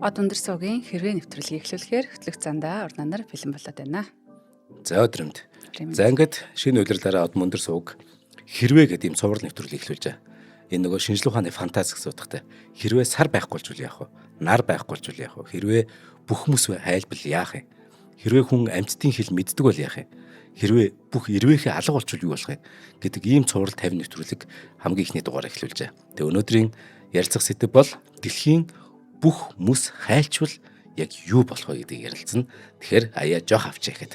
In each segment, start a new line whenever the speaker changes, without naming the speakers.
Од өндөр суугийн хэрвээ нэвтрүүлгийг эхлүүлэхээр хөтлөх зандаа урнаа нар бэлэн болоод байна.
За өдрөмд. За ингээд шинэ үйлрэлээрээ од өндөр сууг хэрвээ гэдэг юм цуврал нэвтрүүлгийг эхлүүлж байгаа. Энэ нөгөө шинжлэх ухааны фантастик судахтай. Хэрвээ сар байхгүй болжул яах вэ? Нар байхгүй болжул яах вэ? Хэрвээ бүх хүмүүс хайлбал яах юм? Хэрвээ хүн амьтдын хэл мэддэг бол яах юм? Хэрвээ бүх ирвэхээ алга болчвол юу болох юм гэдэг ийм цуврал 50 нэвтрүүлэг хамгийн ихний дугаараа эхлүүлж байгаа. Тэгээ өнөөдрийн ярилцах сэдэв бол дэлхийн бүх мөс хайлчвал яг юу болох вэ гэдгийг ярилцсан. Тэгэхээр аяа жоох авчаа гэхэд.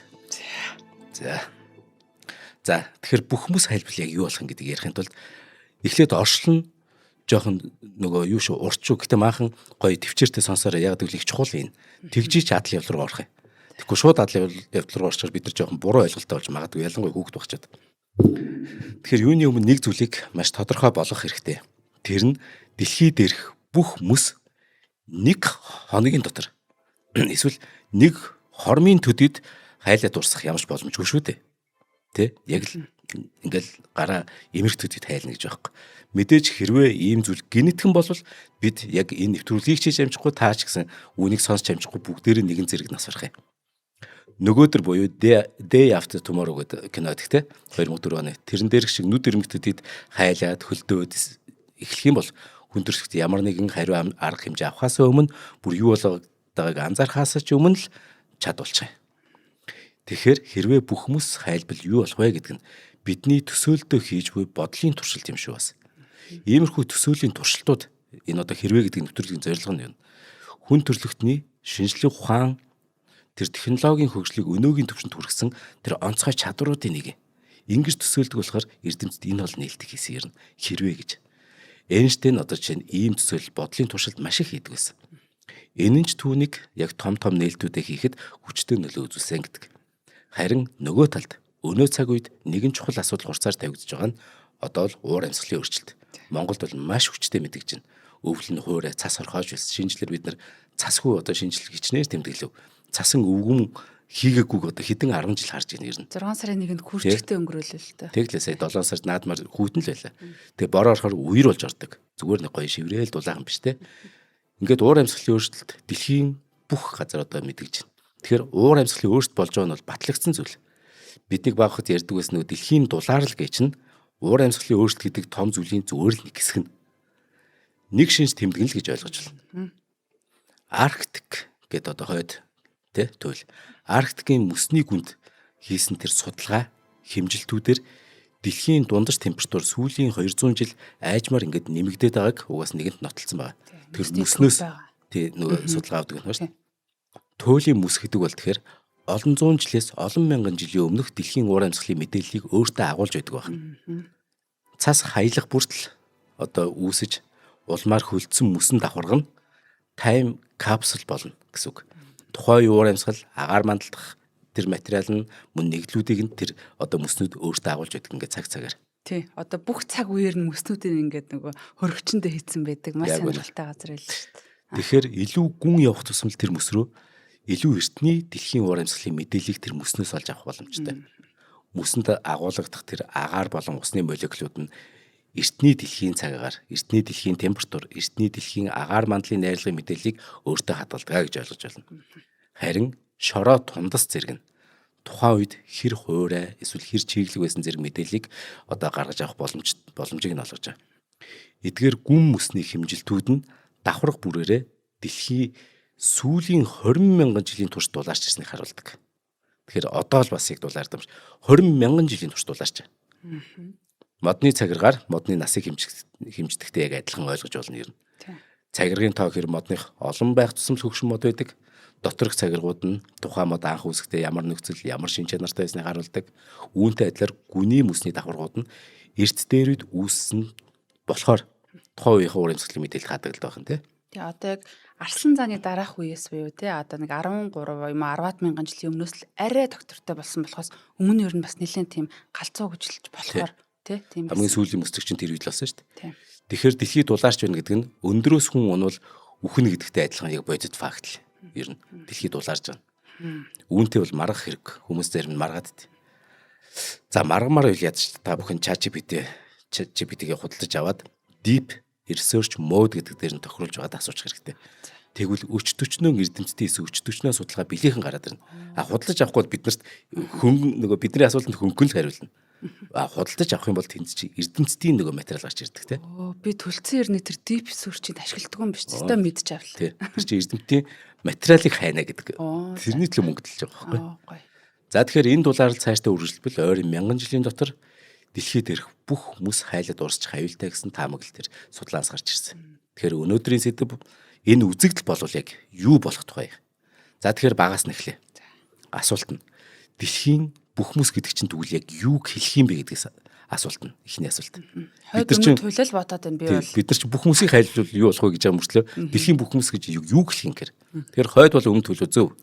За тэгэхээр бүх мөс хайлбал яг юу болох юм гэдгийг ярихын тулд эхлээд оршлон жоохон нөгөө юу шүү урчуу гэхдээ maaхан гоё төвчээртэй сонсороо яг гэвэл их чухал юм. Тэгжиж адлын явдал руу орох юм. Тэгэхгүй шууд адлын явдал руу орчоор бид нар жоохон буруу ойлголттой болж магадгүй ялангуяа хүүхд багчаад. Тэгэхээр юуны өмнө нэг зүйлийг маш тодорхой болгох хэрэгтэй. Тэр нь дэлхий дээрх бүх мөс нэг хоногийн дотор эсвэл нэг хормын төдийд хайлаад урсах ямарч боломжгүй шүү дээ. Тэ? Яг л ингээл гараа эмэрх төдийд хайлна гэж байхгүй. Мэдээж хэрвээ ийм зүйл генетикэн болвол бид яг энэ нэвтрүүлгийг хийж амжихгүй таа ч гэсэн үүнийг сонсч амжихгүй бүгдээрээ нэгэн зэрэг насварах юм. Нөгөөдөр буюу Day After Tomorrow гэдэг кино гэдэг те 2004 оны тэрэн дээрх шиг нүд ирмэгтэд хайлаад хөлдөөд эхлэх юм бол хүн төрөлхт ямар нэгэн хариу арга хэмжээ авахаас өмнө бүр юу болоод байгааг анзаархаас ч өмнө л чадвалчих. Тэгэхээр хэрвээ бүх хүмүүс хайлбал юу болох вэ гэдэг нь бидний төсөөлтөө хийж буй бодлын туршилт юм шүү бас. Иймэрхүү төсөөлийн туршилтууд энэ одоо хэрвээ гэдэг нэвтрүүлгийн зорилго нь юу? Хүн төрөлхтний шинжлэх ухаан тэр технологийн хөгжлийг өнөөгийн түвшинд хүргэсэн тэр онцгой чадваруудын нэг. Ингэж төсөөлдөг болохоор эрдэмтэд энэ бол нээлттэй хийсэн юм хэрвээ гэж. Эйнштейн одоо чинь ийм төсөөлөл бодлын туршилт маш их хийдэг байсан. Энэ нь ч түүнийг яг том нээлтүүдээ хийхэд хүчтэй нөлөө үзүүлсэн гэдэг. Харин нөгөө талд өнөө цаг үед нэгэн чухал асуудал хурцаар тавигдж байгаа нь одоо л уур амьсгалын өөрчлөлт. Монголд бол маш хүчтэй мэдгэж байна. Өвлөн хуурай цас хорхоож байсан. Шинжлэр бид нар цасгүй одоо шинжлэл хичнээн тэмдэглэв. Цасан өвгөн хийгээгүйг одоо хэдэн 10 жил харж байна юм.
6 сарын 1-нд хүрчтэй өнгөрөөлөө л та.
Тэглээ сая 7 сард наадмаар хүүтэн л байлаа. Тэгээ бороо орохоор үер болж ордог. Зүгээр нэг гоё шиврээл дулаахан биш те. Ингээд уур амьсгалын өөрчлөлт дэлхийн бүх газар одоо мэдгэж байна. Тэгэхээр уур амьсгалын өөрчлөлт болж байгаа нь бол батлагдсан зүйл. Биднийг баахад ярьдаг байсан нөгөө дэлхийн дулаарлал гэж нь уур амьсгалын өөрчлөлт гэдэг том зүйлийн зүгээр л нэг хэсэг нь. Нэг шинж тэмдэглэл гэж ойлгож байна. Арктик гэдэг одоо хойд тэ туйл. Арктикийн мөсний гүнд хийсэн тэр судалгаа хэмжилтүүдээр дэлхийн дундаж температур сүүлийн 200 жил айжмаар ингээд нэмэгдээд байгааг угаас нэгэнт нотолсон байна. Тэр мөснөөс тий нөгөө судалгаа авдаг байна шүү дээ. Туйлын мөс гэдэг бол тэгэхээр олон зуун жилээс олон мянган жилийн өмнөх дэлхийн уур амьсгалын мэдээллийг өөртөө агуулж байдаг байна. Цас хаялах бүртэл одоо үүсэж улмаар хөлдсөн мөсөн давхарга нь time capsule болно гэсэн үг. Тухайн уур амьсгал агаар мандалдах тэр материал нь мөн нэгдлүүдийг нь тэр одоо мөснүүд өөртөө агуулж байдаг ингээд цаг-цагаар.
Тий. Одоо бүх цаг үеэр нь мөснүүдийн ингээд нөгөө хөрөгчөндөө хийцэн байдаг маш сонирхолтой газар байл шүү дээ.
Тэгэхээр илүү гүн явах тусмал тэр мөс рүү илүү эртний дэлхийн уур амьсгалын мэдээллийг тэр мөснөөс олж авах боломжтой. Мөсөнд агуулгадах тэр агаар болон усны молекулууд нь эртний дэлхийн цагаагаар, эртний дэлхийн температур, эртний дэлхийн агаар мандлын найрлагын мэдээллийг өөртөө хадгалдаг гэж ойлгож байна. Харин шороо тундас зэрэг нь тухайн үед хэр хуурай эсвэл хэр чиглэг байсан зэрэг мэдээллийг одоо гаргаж авах боломжийг нь олгож байгаа. Эдгээр гүн мөсний хэмжилтүүд нь давхарга бүрээрээ дэлхий сүүлийн 20 мянган жилийн турш дулаарч ирснийг харуулдаг. Тэгэхээр одоо л бас яг дулаардаг биш. 20 мянган жилийн турш дулаарч байгаа. Модны цагиргаар модны насыг хэмждэгтэй яг адилхан ойлгож болно юм. Цагиргийн тоо хэр модных олон байх тусам хөгшин мод байдаг. Доторх цагиргууд нь тухайн мод анх үүсгэхдээ ямар нөхцөл, ямар шин чанартай байсныг харуулдаг. Үүнтэй адилаар гүний мөсний давхаргууд нь эрт дээрүүд үүссэн болохоор тухайн үеийн уур амьсгалын мэдээлэл хадгалдаг байх нь тий.
Тэгээ одоо яг Арслан зааны дараах үеэс буюу тий одоо нэг 13 юм 10 мянган жилийн өмнөөс л арай доктортой болсон болохоос өмнө ер нь бас нэлээд тийм галзуу хөжилж болохоор тийм
хамгийн сүүлийн мөсдөг чинь тэр үед л болсон шүү дээ. Тэгэхээр дэлхийд дулаарч байна гэдэг нь өндрөөс хүн унвал үхнэ гэдэгтэй адилхан яг бодит факт л. Ер нь дэлхийд дулаарч байна. Үүнтэй бол маргах хэрэг хүмүүс зарим нь маргаад дээ. За маргамаар үйл ядч та бүхэн ChatGPT-гээ худалдаж аваад Deep Research Mode гэдэг дээр нь тохируулж байгаад асуучих хэрэгтэй. Тэгвэл өч төчнөө эрдэмтдийн эсэ өч төчнөө судалгаа билийхэн гараад ирнэ. Худалдаж авахгүй бол биднэрт нөгөө бидний асуултанд хөнгөн л хариулна. Худалдаж авах юм бол тэнд чи эрдэмтдийн нөгөө материал гарч ирдэг те.
Би төлцөн ерний тэр deep search-ийг ашигладаг юм биш үү? Тэ мэдж авлаа.
Тэр чи эрдэмтдийн материалыг хайна гэдэг. Тэрний төлөө мөнгө төлж байгаа байхгүй. За тэгэхээр энэ дулаалал цаашдаа үргэлжлэвэл ойрын 1000 жилийн дотор дэлхийд ирэх бүх хүмүүс хайлд урсчих аюултай гэсэн таамаглал тэр судлаас гарч ирсэн. Тэгэхээр өнөөдрийн сэдэв энэ үзэгдэл болвол яг юу болох тухай. За тэгэхээр багаас нь эхлэе. Асуулт нь дэлхийн бүх хүмүүс гэдэг чинь тэгвэл яг юуг хэлэх юм бэ гэдгээс асуулт нь эхний асуулт.
Бид нар чинь туйлал бодоод байна би бол.
Бид нар чинь бүх хүмүүсийг хайлтвал юу болох вэ гэж байгаа мөрчлөө дэлхийн бүх хүмүүс гэж юуг хэлэх юм гэхээр. Тэгэхээр хойд бол өмнө төлөө зөв.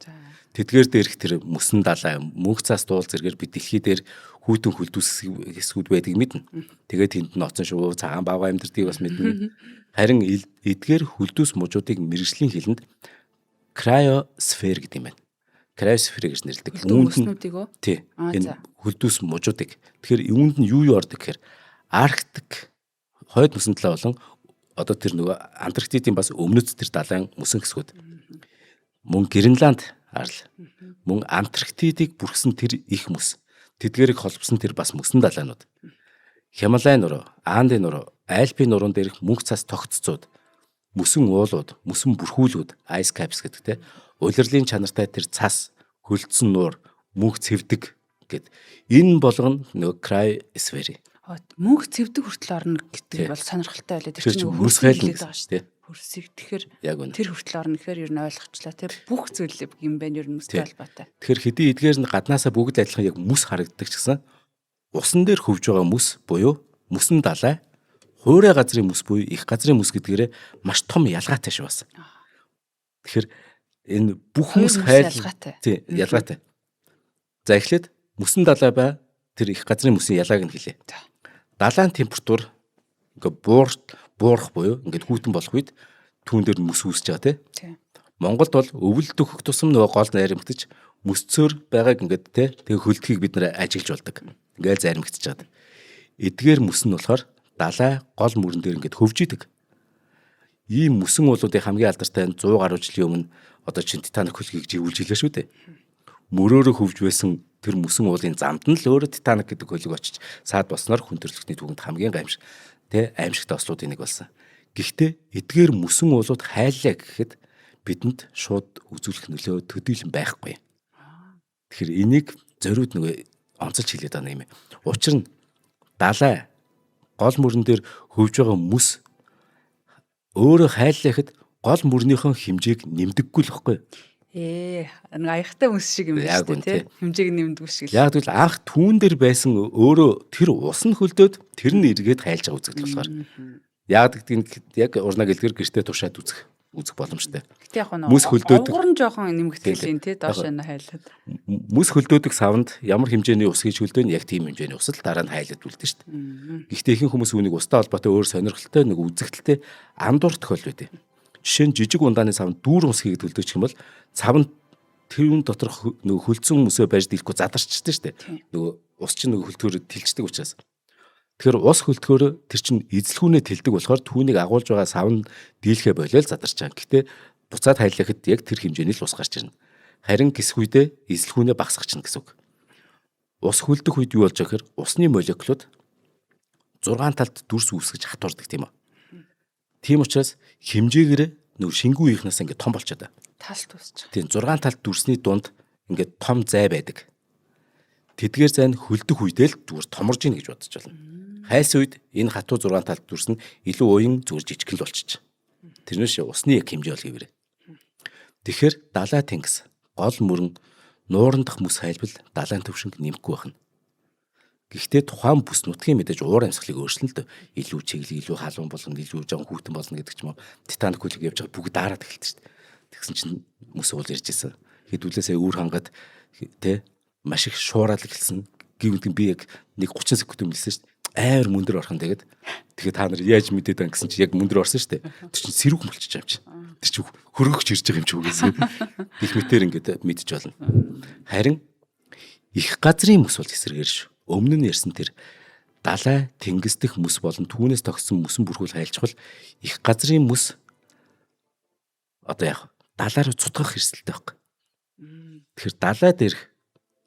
Тэдгээр дээрх тэр мөсөн далай мөнх цаас дуул зэргээр бид дэлхий дээр хүйтэн хөлдүүс хэсгүүд байдгийг мэднэ. Тэгээд тэнд нь оцсон шүү цагаан баага амьдртыг бас мэднэ. Харин эдгээр хөлдүүс мужуудыг мэрэгжлийн хэлэнд криосфер гэдэг юм байна. Криосфер гэж нэрлэдэг.
Мөснүүдийг үү?
Тий. Энэ хөлдүүс мужуудыг. Тэгэхээр үүнд нь юу ордог гэхээр Арктик хойд мөсөн талаа болон одоо тэр нөгөө Антарктидын бас өмнөд тэр далайн мөсөн хэсгүүд. Мөн Гренланд арал. Мөн Антарктидыг бүрхсэн тэр их мөс. Тэдгээрийг холбосон тэр бас мөсөн далайнууд. Хималай нуруу, Анди нуруу, Альпийн нуруун дээрх мөнх цас тогтцууд, мөсөн уулууд, мөсөн бүрхүүлүүд, ice caps гэдэг те. Улирлын чанартай тэр цас, хөлдсөн нуур, мөнх цэвдэг гэд. Энэ болгоно нөгөө крайосфер.
Мөнх цэвдэг хүртэл орно гэдэг бол сонирхолтой байлаа.
Тэр чинь мөс хайлна байгаа шүү дээ.
Хөрсийг тэгэхээр тэр хүртэл орно гэхээр ер нь ойлгочлаа те. Бүх зүйл юм байна ер нь мөстэй холбоотой.
Тэгэхээр хэдий эдгээр нь гаднаасаа бүгд адилхан яг мөс харагддаг ч гэсэн усан дээр хөвж байгаа мөс буюу мөсөн далай, хуурай газрын мөс буюу их газрын мөс гэдгээрээ маш том ялгаатай шүү бас. Тэгэхээр энэ бүх мөс
ялгаатай.
Тий, ялгаатай. За эхлээд мөсөн далай ба тэр их газрын мөсийн ялгааг нь хэлье. Далайн температур ингээ буурах буюу ингээд хүйтэн болох үед түүн дээр мөс үүсэж байгаа тий. Монголд бол өвөл дөхөх тусам нөгөө гол найрамдаж мөсцөөр байгааг ингээд тий тэгээ хөлдгийг бид нэр ажиглаж болдог. Ингээл заримгдчихэж байгаа. Эдгээр мөс нь болохоор далай гол мөрөн дээр ингээд хөвж идэг. Ийм мөсөн уулуудын хамгийн алдартай нь 100 гаруй жилийн өмнө одоо чин Титаник хөлгийг живүүлж илээ шүү дээ. Мөрөөрөө хөвж байсан тэр мөсөн уулын замд нь л өөрөө Титаник гэдэг хөлөг очиж саад босноор хүндрэлтний түүхэнд хамгийн гаймшиг тэ аимшигтай ослуудын нэг болсон. Гэхдээ эдгээр мөсөн уулууд хайллаа гэхэд бидэнд шууд үзүүлэх нөлөө төдийлөн байхгүй. Тэгэхээр энийг зориуд нөгөө онцолж хэлээд байгаа юм. Учир нь далай гол мөрөн дээр хөвж байгаа мөс өөрөө хайллаа гэхэд гол мөрнийхөө хэмжээг нэмдэггүй л байхгүй.
Нэг аяхтай мөс шиг юм байна шүү дээ, тийм хэмжээг нэмдэггүй шиг л.
Яг тэгвэл анх түүн дээр байсан өөрөө тэр ус нь хөлдөөд тэр нь эргээд хайлж байгаа үзэгдэл болохоор. Яг гэдгийг яг урнаа гэлгэр гэртээ тушаад үзэх боломжтой.
Гэтэ яг мөс хөлдөөд огорн жоохон нэмэгдэхлийн тий доош нь хайлаад.
Мөс хөлдөөдөг савнд ямар хэмжээний ус хийж хөлдөөн яг тийм хэмжээний ус л дараа нь хайлаад үлдэн шүү дээ. Гэхдээ ихэнх хүмүүс үүнийг устай холбоотой өөр сонирхолтой нэг үзэгдэлтэй андуур тохиол байдаг. Жишээ нь жижиг ундааны савнд дүүрэн ус хийгээд хөлдөөчих юм бол цав нь тэрүүн доторх нөгөө хөлдсөн мөсөө барьж дийлэхгүй задарчдаг шүү дээ. Нөгөө ус чинь нөгөө хөлтгөөр тэлждэг учраас. Тэгэхээр ус хөлтгөөр тэр чинь эзлэхүүнээ тэлдэг болохоор түүнийг агуулж байгаа сав нь дийлхэ болол задарч байгаа. Гэхдээ буцаад хайлахад яг тэр хэмжээний л ус гарч ирнэ. Харин гисэх үедээ эзлэхүүнээ багасгах чинь гэсэн үг. Ус хөлдөх үед юу болж байгаа гэхээр усны молекулууд 6 талд дүрс үүсгэж хатуурдаг тийм үү. Тийм учраас хэмжээгээр нөгөө шингүү ихнаас ингээд том болчиход байна.
Талт үүсэж байгаа.
Тийм 6 талд дүрсний дунд ингээд том зай байдаг. Тэдгээр зай нь хөлдөх үедээ л зүгээр томорж ийн гэж бодож байна. Хайс үед энэ хатуу 6 талд дүрс нь илүү уян зүгээр жижиг л болчих. Тэрнээс усны яг хэмжээ бол гэвэрэ. Тэгэхээр далай тэнгис гол мөрөн нууран дахь мөс хайлбал далайн төвшинг нэмэхгүй байна. Гэхдээ тухайн бүс нутгийн мэдээж уур амьсгалыг өөрчлөлт илүү чиглэл, илүү халуун болгоно, илүү жоон хүүтэн болно гэдэг ч юм уу. Титаник хөлөг явж байгаа бүгд дараад эхэлсэн шүү дээ. Тэгсэн чинь мөс уул ирж ирсэн. Хэдүүлээ сая үүр хангад тэ маш их шуураад эхэлсэн. Гэвч би яг нэг 30 секунд өмнөсөн шүү дээ. Амар мөндөр орхон тэгээд тэгээд та нар яаж мэдээд байгаа гэсэн чи яг мөндөр орсон шүү дээ. Тэр чинь сэрүүх болчихж байгаа юм чи. Тэр чинь хөргөгч ирж байгаа юм чи үгээсээ. Их мэтэр ингээд мэдж болно. Харин их газрын мөс бол эсрэгээр шүү. Өмнө нь ярьсан тэр далай тэнгис дэх мөс болон түүнээс тогтсон мөсөн бүрхүүл хайлчвал их газрын мөс одоо яг далаа руу цутгах хэрэгсэлтэй байхгүй. Тэгэхээр далай дээрх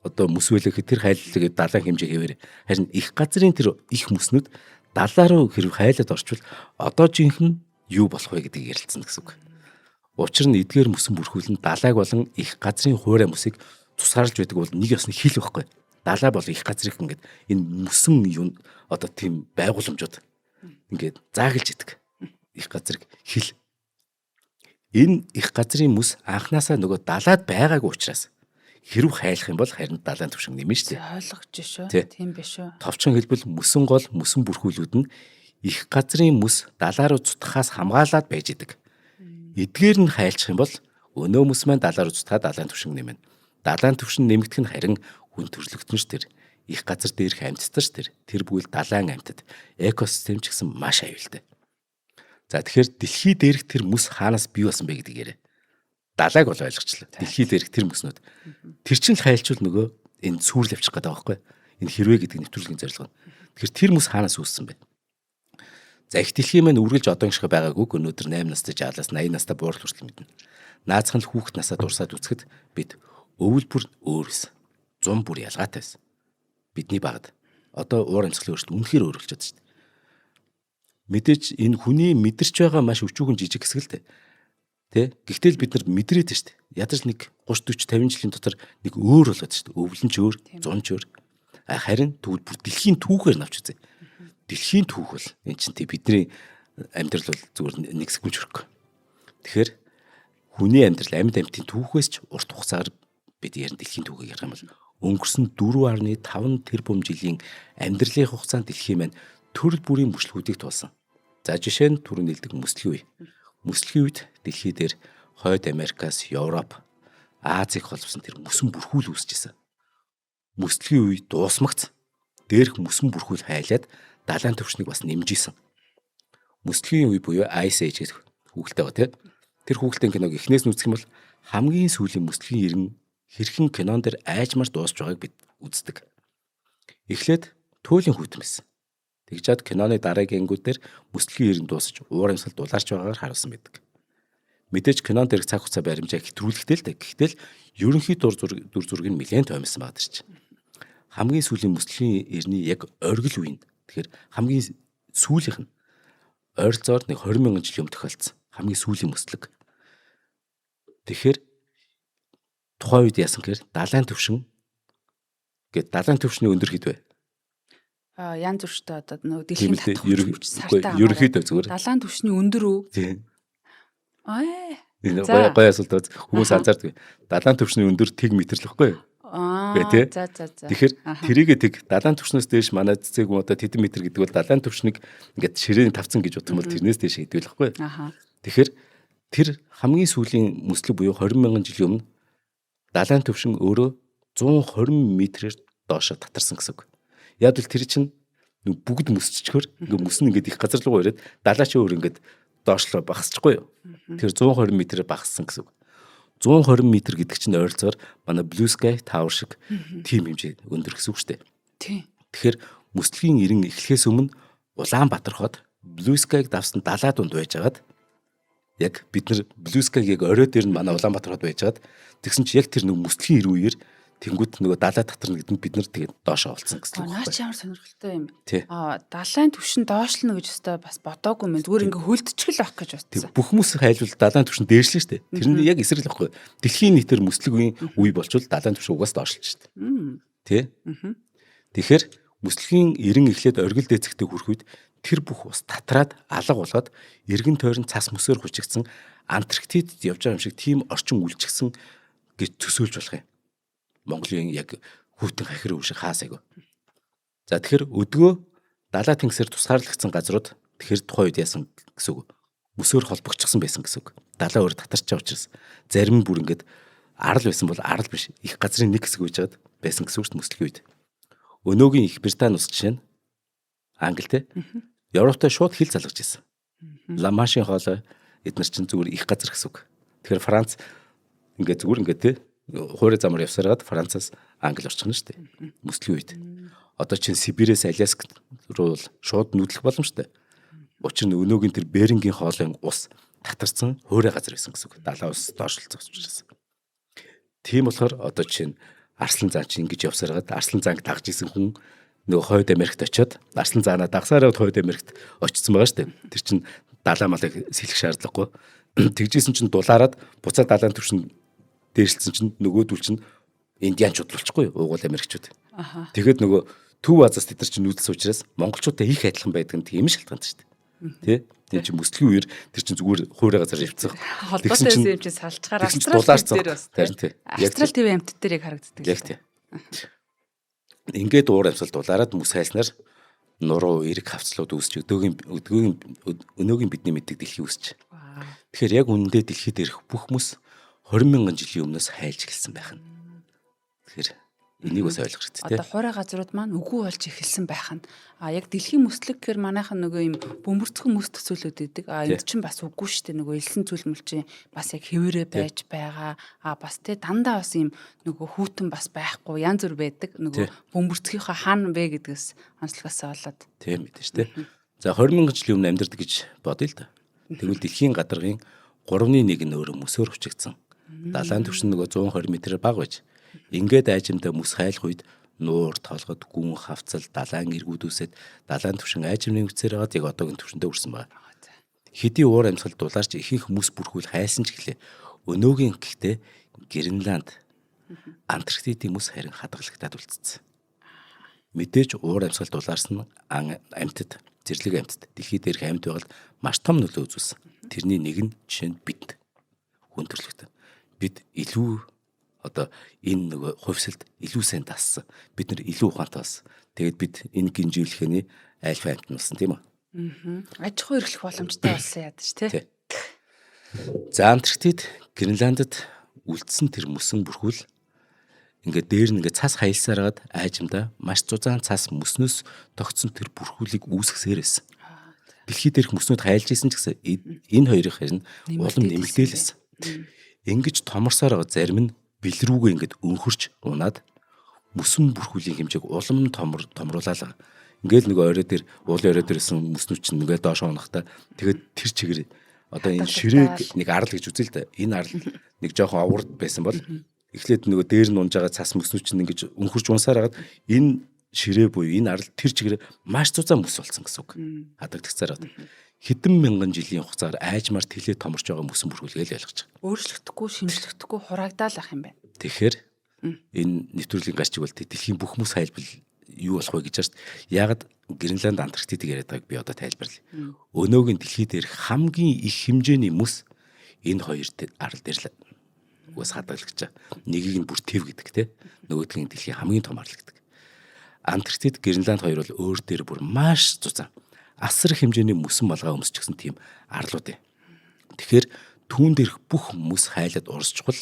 одоо мөсвөлөх тэр хайлтыг далайн хэмжээ хэвээр харин их газрын тэр их мөснүүд далаа руу хэрэг хайлаад орчвол одоо жинхэнэ юу болох вэ гэдгийг ярилцсан гэсэн үг. Учир нь эдгээр мөсөн бүрхүүл нь далайг болон их газрын хуурай мөсийг тусгаарлаж байдаг бол нэг ёсны хил байхгүй. Далай бол их газрыг ингээд энэ мөсөн юу одоо тийм байгууламжууд ингээд заагалж идэг. Их газрыг хил. Энэ их газрын мөс анханасаа нөгөө далайд байгаагүй учраас хэрв хайлах юм бол харин далайн түвшин нэмэн шүү дээ.
Ойлгож шүү. Тийм биш үү.
Товчхон хэлбэл мөсөн гол мөсөн бүрхүүлүүд нь их газрын мөс далаа руу цутгахаас хамгаалаад байж идэг. Эдгээр нь хайлчих юм бол өнөө мөс маань далаа руу цутгаад далайн түвшин нэмэн. Далайн түвшин нэмэгдэх нь харин хүн төрлөختөн ш тэр их газар дээрх амьтдсан ш тэр бүйл далайн амьтад экосистем ч гэсэн маш аюултай. За тэгэхээр дэлхий дээрх тэр мөс хаанаас бий болсон бэ гэдгийг яриа. Далайг бол ойлгочлаа. Дэлхий дээрх тэр мөснүүд. Тэр чинь л хайлчвал нөгөө энэ сүрэл явчих гээд байгаа байхгүй. Энэ хэрвээ гэдэг нэвтрүүлгийн зорилго нь. Тэгэхээр тэр мөс хаанаас үүссэн бэ? За их дэлхий маань үргэлж одоогших байгаагүй өнөөдөр 8 настай жаалаас 80 настай буурал хүртэл мэднэ. Наацхан л хүүхэд насаа дурсаад үцхэд бид өвөл бүр өөр байсан. Зун бүр ялгаатай байсан. Бидний багад одоо уур амьсгалын өөрчлөлт үнэхээр өөрчлөж байна шүү дээ. Мэдээж энэ хүний мэдэрч байгаа маш өчүүхэн жижиг хэсэг л дээ. Тэ? Гэхдээ л бид нар мэдрээд байна шүү дээ. Ядаж нэг 30 40 50 жилийн дотор нэг өөр болоод шүү дээ. Өвлөн ч өөр, зун ч өөр. Харин тэгвэл бүр дэлхийн түүхээр навч үзье. Дэлхийн түүх бол эн чинь тий бидний амьдрал бол зүгээр нэг секунд хүрэхгүй. Тэгэхээр хүний амьдрал амьд амьтын түүхээс ч урт хугацаагаар бид ярин дэлхийн түүхийг ярих юм бол өнгөрсөн 4.5 тэрбум жилийн амьдралын хугацаанд дэлхий маань төрөл бүрийн бүшлгүүдийг туулсан. За жишээ нь түрүү нэлдэг мөслөгийн үе. Мөслөгийн үед дэлхий дээр Хойд Америкаас Европ, Азийг холбосон тэр мөсөн бүрхүүл үүсчихсэн. Мөслөгийн үе дуусмагц дээрх мөсөн бүрхүүл хайлаад далайн түвшнийг бас нэмжижсэн. Мөслөгийн үе буюу Ice Age гэх хүүхэлтэй ба тийм. Тэр хүүхэлтэй киног эхнээс нь үзэх юм бол хамгийн сүүлийн мөслөгийн иргэн хэрхэн кинон дээр айжмар дуусч байгааг бид үздэг. Эхлээд туйлын хүйтэн байсан. Тэгжээд киноны дараагийн ангиуд дээр мөслөгийн иргэн дуусч уур амьсгал дулаарч байгаагаар харуулсан байдаг. Мэдээж кинон дээр цаг хугацаа баримжаа хэтрүүлэхтэй л дээ. Гэхдээ л ерөнхий дүр зураг нь нэлээд тоймсон байгаа дэрч. Хамгийн сүүлийн мөслөгийн ирний яг оргил үе нь. Тэгэхээр хамгийн сүүлийнх нь ойролцоогоор нэг 20 мянган жилийн өмнө тохиолдсон. Хамгийн сүүлийн мөслөг. Тэгэхээр тухайн үед яасан гэхээр далайн түвшин гээд далайн түвшний өндөр хэд вэ?
Янз бүртэй одоо нөгөө дэлхийн татвар
ерөнхийдөө зүгээр
далайн түвшний өндөр үү?
Тийм.
Энэ
гоё асуулт хүмүүс анзаардаг. Далайн түвшний өндөр тэг метр л байхгүй юу?
За.
Тэгэхээр тэрийгээ тэг далайн түвшнээс дээш манай цэцэг юм одоо тэдэн метр гэдэг бол далайн түвшнийг ингээд ширээний тавцсан гэж бодох юм бол тэрнээс дээш гэдэг л байхгүй юу? Тэгэхээр тэр хамгийн сүүлийн мөслөг буюу 20 мянган жилийн өмнө далайн түвшин өөрөө 120 метрээр доошо татарсан гэсэн үг. Яг л тэр чинь бүгд мөсччгөр ингээд мөс нь ингээд их газар руу ирээд далаачаа өөр ингээд доошлоо багасчихгүй юу? Тэр 120 метрээр багассан гэсэн үг. 120 м гэдэг чинь ойролцоогоор манай Blue Sky Tower шиг тийм хэмжээ өндөр гэсэн үг шүү дээ.
Тийм.
Тэгэхээр мөслөгийн ирэн эхлэхээс өмнө Улаанбаатар хот Blue Sky-г давсан далай дунд байжгаад яг бид нар Blue Sky-г яг орой дээр нь манай Улаанбаатар хот байжгаад тэгсэн чи яг тэр нэг мөслөгийн ирэн үеэр тэнгууд нөгөө далай татарна гэдэг нь бид нар тэгээд доошоо олцсон гэсэн үг.
Наач ямар сонирхолтой юм.
Тий.
Далайн түвшин доошлно гэж өстой бас бодоогүй юм. Зүгээр ингээ хөлдчихл байх гэж бодсон.
Бүх хүмүүс хайлвал далайн түвшин дээшлээ шүү дээ. Тэр нь яг эсрэг л байхгүй. Дэлхийн нийтээр мөслөгийн үе болчвол далайн түвшин угаас доошлж шүү дээ. Тий. Тэгэхээр мөслөгийн ирэн эхлээд оргил дээцэгтэй хүрэх үед тэр бүх ус татраад алга болоод эргэн тойрон цас мөсөөр хүчигдсэн Антарктидд явж байгаа юм шиг тийм орчин үлчгсэн гэж төсөөлж болох юм. Монголын яг хүйтэн хахир үе шиг хаасайг. За тэгэхээр өдгөө далай тэнгисээр тусгаарлагдсан газрууд тэгэхээр тухайн үед яасан гэсэн үг. Мөсөөр холбогдчихсан байсан гэсэн үг. Далай өөр татарч байгаа учраас зарим нь бүр ингээд арал байсан бол арал биш их газрын нэг хэсэг үйжээд байсан гэсэн үг шүү дээ мөслөгийн үед. Өнөөгийн Их Британи улс жишээ нь Англи те Европтой шууд хил залгаж ирсэн. Ла-Маншийн хоолой эдгээр чинь зүгээр их газар гэсэн үг. Тэгэхээр Франц ингээд зүгээр ингээд те хуурай замаар явсараад Францаас Англи орчихно шүү дээ. Мөслөгийн үед. Одоо чинь Сибирээс Аляск руу шууд нүүдлэх боломжтой. Учир нь өнөөгийн тэр Берингийн хоолойн ус татарсан хуурай газар байсан гэсэн үг. Далайн ус доошлолцох учраас. Тийм болохоор одоо жишээ нь Арслан заан чинь ингэж явсараад Арслан заанг дагж исэн хүн нөгөө Хойд Америкт очиод Арслан заанаа дагсаар яваад Хойд Америкт очсон байгаа шүү дээ. Тэр чинь далай малыг сэлэх шаардлагагүй. Тэгжсэн чинь дулаараад буцаад далайн түвшин дээрлсэн чинь нөгөөдөл чинь индианчууд болчихгүй уугуул Америкчууд. Тэгээд нөгөө Төв Азаас тэд нар чинь нүүдэлсэн учраас монголчуудтай их адилхан байдаг нь тийм шалтгаантай шүү дээ. Тэ? Тийм чинь мөслийн үеэр тэр чинь зүгээр хуурай газар явцсан.
Холбоотой юм чинь салчгаар
Австрал дээр бас тийм.
Австрал ТV амт дээр яг харагддаг.
Яг тийм. Ингээд уур амьсгал дулаараад мөс хайлснаар нуруу эрг хавцлууд үүсч өнөөгийн бидний мэддэг дэлхий үүсч. Тэгэхээр яг үнэндээ дэлхийд ирэх бүх хүмүүс 20,000 жилийн өмнөөс хайлж эхэлсэн байх нь. Тэгэхээр энийг бас ойлгох хэрэгтэй тийм.
Одоо хуурай газрууд маань үгүй болж эхэлсэн байх нь. Яг дэлхийн мөслөг гэхээр манайхан нөгөө юм бөмбөрцгөн мөс төсөөлөд идэг. Энд чинь бас үгүй шүү дээ. Нөгөө элсэн зүйл мөлчийн бас яг хэвээрээ байж байгаа. Бас тий дандаа бас юм нөгөө хүүтэн бас байхгүй янз бүр байдаг. Нөгөө бөмбөрцгийнхаа хаана вэ гэдгээс онцлогоосоо болоод.
Тийм мэдэн шүү дээ. За 20,000 жилийн өмнө амьдардаг гэж бодъё л да. Тэгвэл дэлхийн гадаргын 3/1 нь өөрөө мөсөөр хүчигдсэн. Далайн түвшин нөгөө 120 м бага байж. Ингээд айжимдаа мөс хайлах үед нуур толгод гүн хавцал далайн эргүүд үсээд далайн түвшин айжимны үцээр хагаад яг одоогийн түвшиндээ үрсэн байна. Хэдий уур амьсгал дулаарч ихэнх мөс бүрхүүл хайсан ч гэлээ. Өнөөгийн гэхдээ Гренланд Антарктидын мөс харин хадгалагтаад үлдсэн. Мэдээж уур амьсгал дулаарсан амьтад зэрлэг амьтад дэлхийд дээрх амьд байгаль маш том нөлөө үзүүлсэн. Тэрний нэг нь жишээ нь бид хүн төрөлхтөн. Бид илүү одоо энэ нөгөө хувьсэлд илүү сайн дассан. Бид нар илүү ухаантай болсон. Тэгээд бид энэ гинжиглэхний альфа амт болсон тийм үү?
Аж ахуй эрхлэх боломжтой болсон ядаж тий.
За Антарктид Гренландд үлдсэн тэр мөсөн бүрхүүл ингээд дээр нь ингээд цас хаялсараад айжимдаа маш зузаан цас мөснөөс тогтсон тэр бүрхүүлийг үүсгэсээр байсан. Дэлхийд дээрх мөснүүд хайлж исэн ч гэсэн энэ хоёрын харин улам нэмэгдэйлсэн. Ингэж томорсоор байгаа зарим нь бэлрүүгээ ингээд өнхөрч унаад мөсөн бүрхүүлийн хэмжээг улам томруулаа. Ингээл нөгөө орой дээр уулын орой дээрсэн мөснүүд чинь ингээд доош унахтаа тэгээд тэр чигээр одоо энэ ширээг нэг арал гэж үзэл дээ. Энэ арал нэг жоохон оврд байсан бол эхлээд нөгөө дээр нь унж байгаа цас мөснүүд чинь ингээд өнхөрч унсаар хагаад энэ ширээ буюу энэ арал тэр чигээр маш зузаан мөс болсон гэсэн үг. Хадагдагцаар байна. Хэдэн мянган жилийн хугацаагаар айжмаар тэлээ томорч байгаа мөсөн бүрхүүлгээл ялгаж байгаа.
Өөрчлөгдөхгүй, шинжлэхдэггүй хураагдаал ах юм байна.
Тэгэхээр энэ нэвтрүүлгийн гарчиг бол дэлхийн бүх мөс хайлбал юу болох вэ гэж байна. Ягаад Гренланд Антарктидыг яриад байгааг би одоо тайлбарлая. Өнөөгийн дэлхийд дээрх хамгийн их хэмжээний мөс энэ хоёр арал дээр л уус хадгалагдаж байгаа. Нэгийг нь бүр тэв гэдэг те. Нөгөөдгийн дэлхийн хамгийн том арал гэдэг. Антарктид Гренланд хоёр бол өөр дээр бүр маш зузаан асар хэмжээний мөсөн малгай өмсчихсэн тийм арлууд юм. Тэгэхээр түүн дээрх бүх мөс хайлаад урсчихвал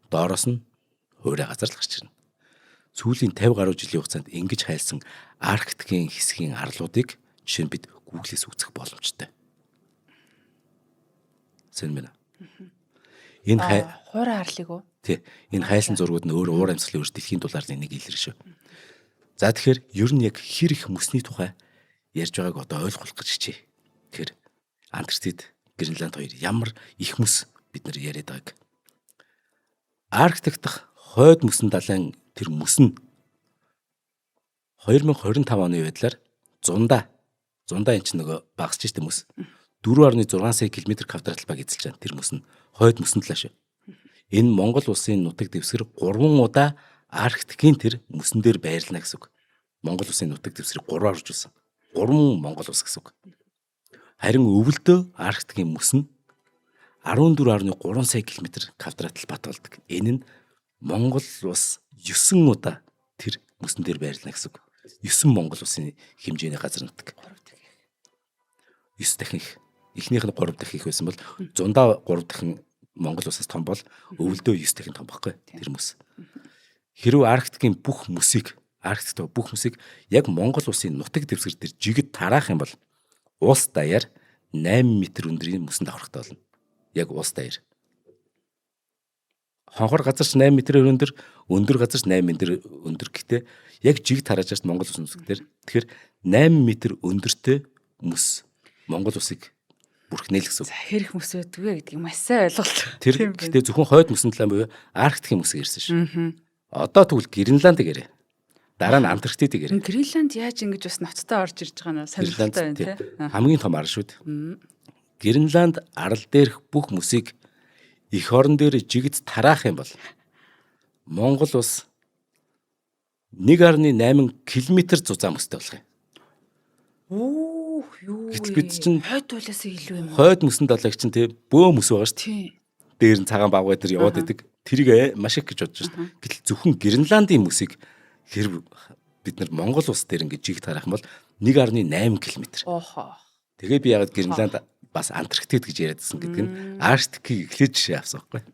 доороос нь хуурай газар л гарч ирнэ. Сүүлийн 50 гаруй жилийн хугацаанд ингэж хайлсан Арктикийн хэсгийн арлуудыг жишээ нь бид Google-с үзэх боломжтой. Сайн байна. Энэ
хуурай арлыг уу?
Тий. Энэ хайлсан зургууд нь өөр уур амьсгалын өөр дэлхийн дулаалын нэг илэрх шүү. За тэгэхээр ер нь яг хэр их мөсний тухай ярьж байгааг одоо ойлгох гэж хичээ. Тэгэхээр Антарктид Гренланд хоёр ямар их мөс бид нар яриад байгааг. Арктик дахь хойд мөсөн далайн тэр мөс нь 2025 оны байдлаар зундаа энэ ч нөгөө багасч штэ мөс 4.6 сая км квадрат баг эзэлж байгаа тэр мөс нь хойд мөсөн талаа шүү. Энэ Монгол улсын нутаг дэвсгэр 3 удаа Арктикийн тэр мөсөн дээр байрлана гэсэн үг. Монгол улсын нутаг дэвсгэрийг 3-аар оржуулсан. 3 Монгол улс гэсэн үг. Харин өвөлдөө Арктикийн мөс нь 14.3 сая км квадратл бат болдог. Энэ нь Монгол улс 9 удаа тэр мөсөн дээр байрлана гэсэн үг. 9 Монгол улсын хэмжээний газар нутаг. 9 дахин их. Эхнийх нь 3 дахин их байсан бол зундаа 3 дахин Монгол улсаас том бол өвөлдөө 9 дахин том байхгүй тэр мөс. Хэрвээ Арктикийн бүх мөсийг яг Монгол улсын нутаг дэвсгэр дээр жигд тараах юм бол улс даяар 8 м өндрийн мөсөн давхрахтай болно. Яг улс даяар. Хонхор газарч 8 м өндөр газарч 8 м өндөр гэхдээ яг жиг тарааж байгаа Монгол улсын нутаг дээр тэгэхээр 8 м өндөртэй мөс Монгол улсыг бүрхнээ л гэсэн.
За хэрэг мөс байдгүй гэдгийг маш сайн ойлголт.
Тэр гэхдээ зөвхөн хойд мөсөн талаа буюу Арктикийн мөсөг ирсэн шүү. Одоо тэгвэл Гренландыг ярэ. Дараа нь Антарктидыг ярэ.
Гренланд яаж ингэж бас ноцтой орж ирж байгаа нь сонирхолтой байна тий.
Хамгийн том ар шүү дээ. Гренланд арал дээрх бүх мөсийг эх орон дээр жигд тараах юм бол Монгол улс 1.8 км зузаан мөстэй болох юм.
Оо юу.
Гэтэл бид чинь
хойд улаас илүү юм.
Хойд мөсөн далайг чинь тий бөө мөс байгаа шүү дээ.
Тий.
Дээр нь цагаан багваа дээр яваад идэг. Тэрийг маш их гэж бодож шүү дээ. Гэтэл зөвхөн Гренландын мөсийг хэрэг бид нар Монгол улс дээр ингэж жиг тараах юм бол 1.8 км.
Оохоо.
Тэгээ би ягаад Гренланд бас Антарктид гэж яриадсэн гэдэг нь Арктикийг эхлээд жишээ авсан байхгүй.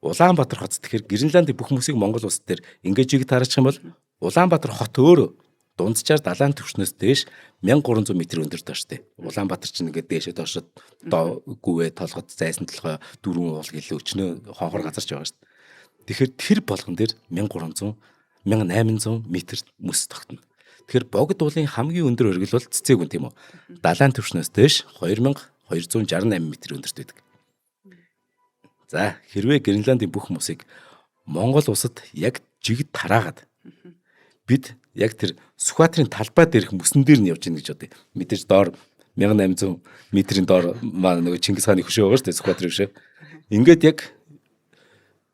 Улаанбаатар хот тэгэхээр Гренландын бүх мөсийг Монгол улс дээр ингэж жиг тараачих юм бол Улаанбаатар хот өөрөө дунджаар далайн түвшнээс дээш 1300 м өндөр дооштой. Улаанбаатар чинь ингээд дээшээ доошод гүвээ толгод зайсан толгой дөрвөн уул гэлээ өчнөө хонхор газарч байгаа шүү дээ. Тэгэхээр тэр болгон дээр 1300 1800 м мөс тогтно. Тэгэхээр богд уулын хамгийн өндөр өргөл бол цэцэг үн тийм үү. Далайн түвшнээс дээш 2268 м өндөрт байдаг. За хэрвээ Гренландын бүх мөсийг Монгол улсад яг жигд тараагаад бид яг тэр Сүхбаатарын талбай дээрх мөсөн дээр нь явж гин гэж бодъё. Мэдээж доор 1800 м-ийн доор маа нөгөө Чингис хааны хөшөө байгаа шүү дээ Сүхбаатарын хөшөө. Ингээд яг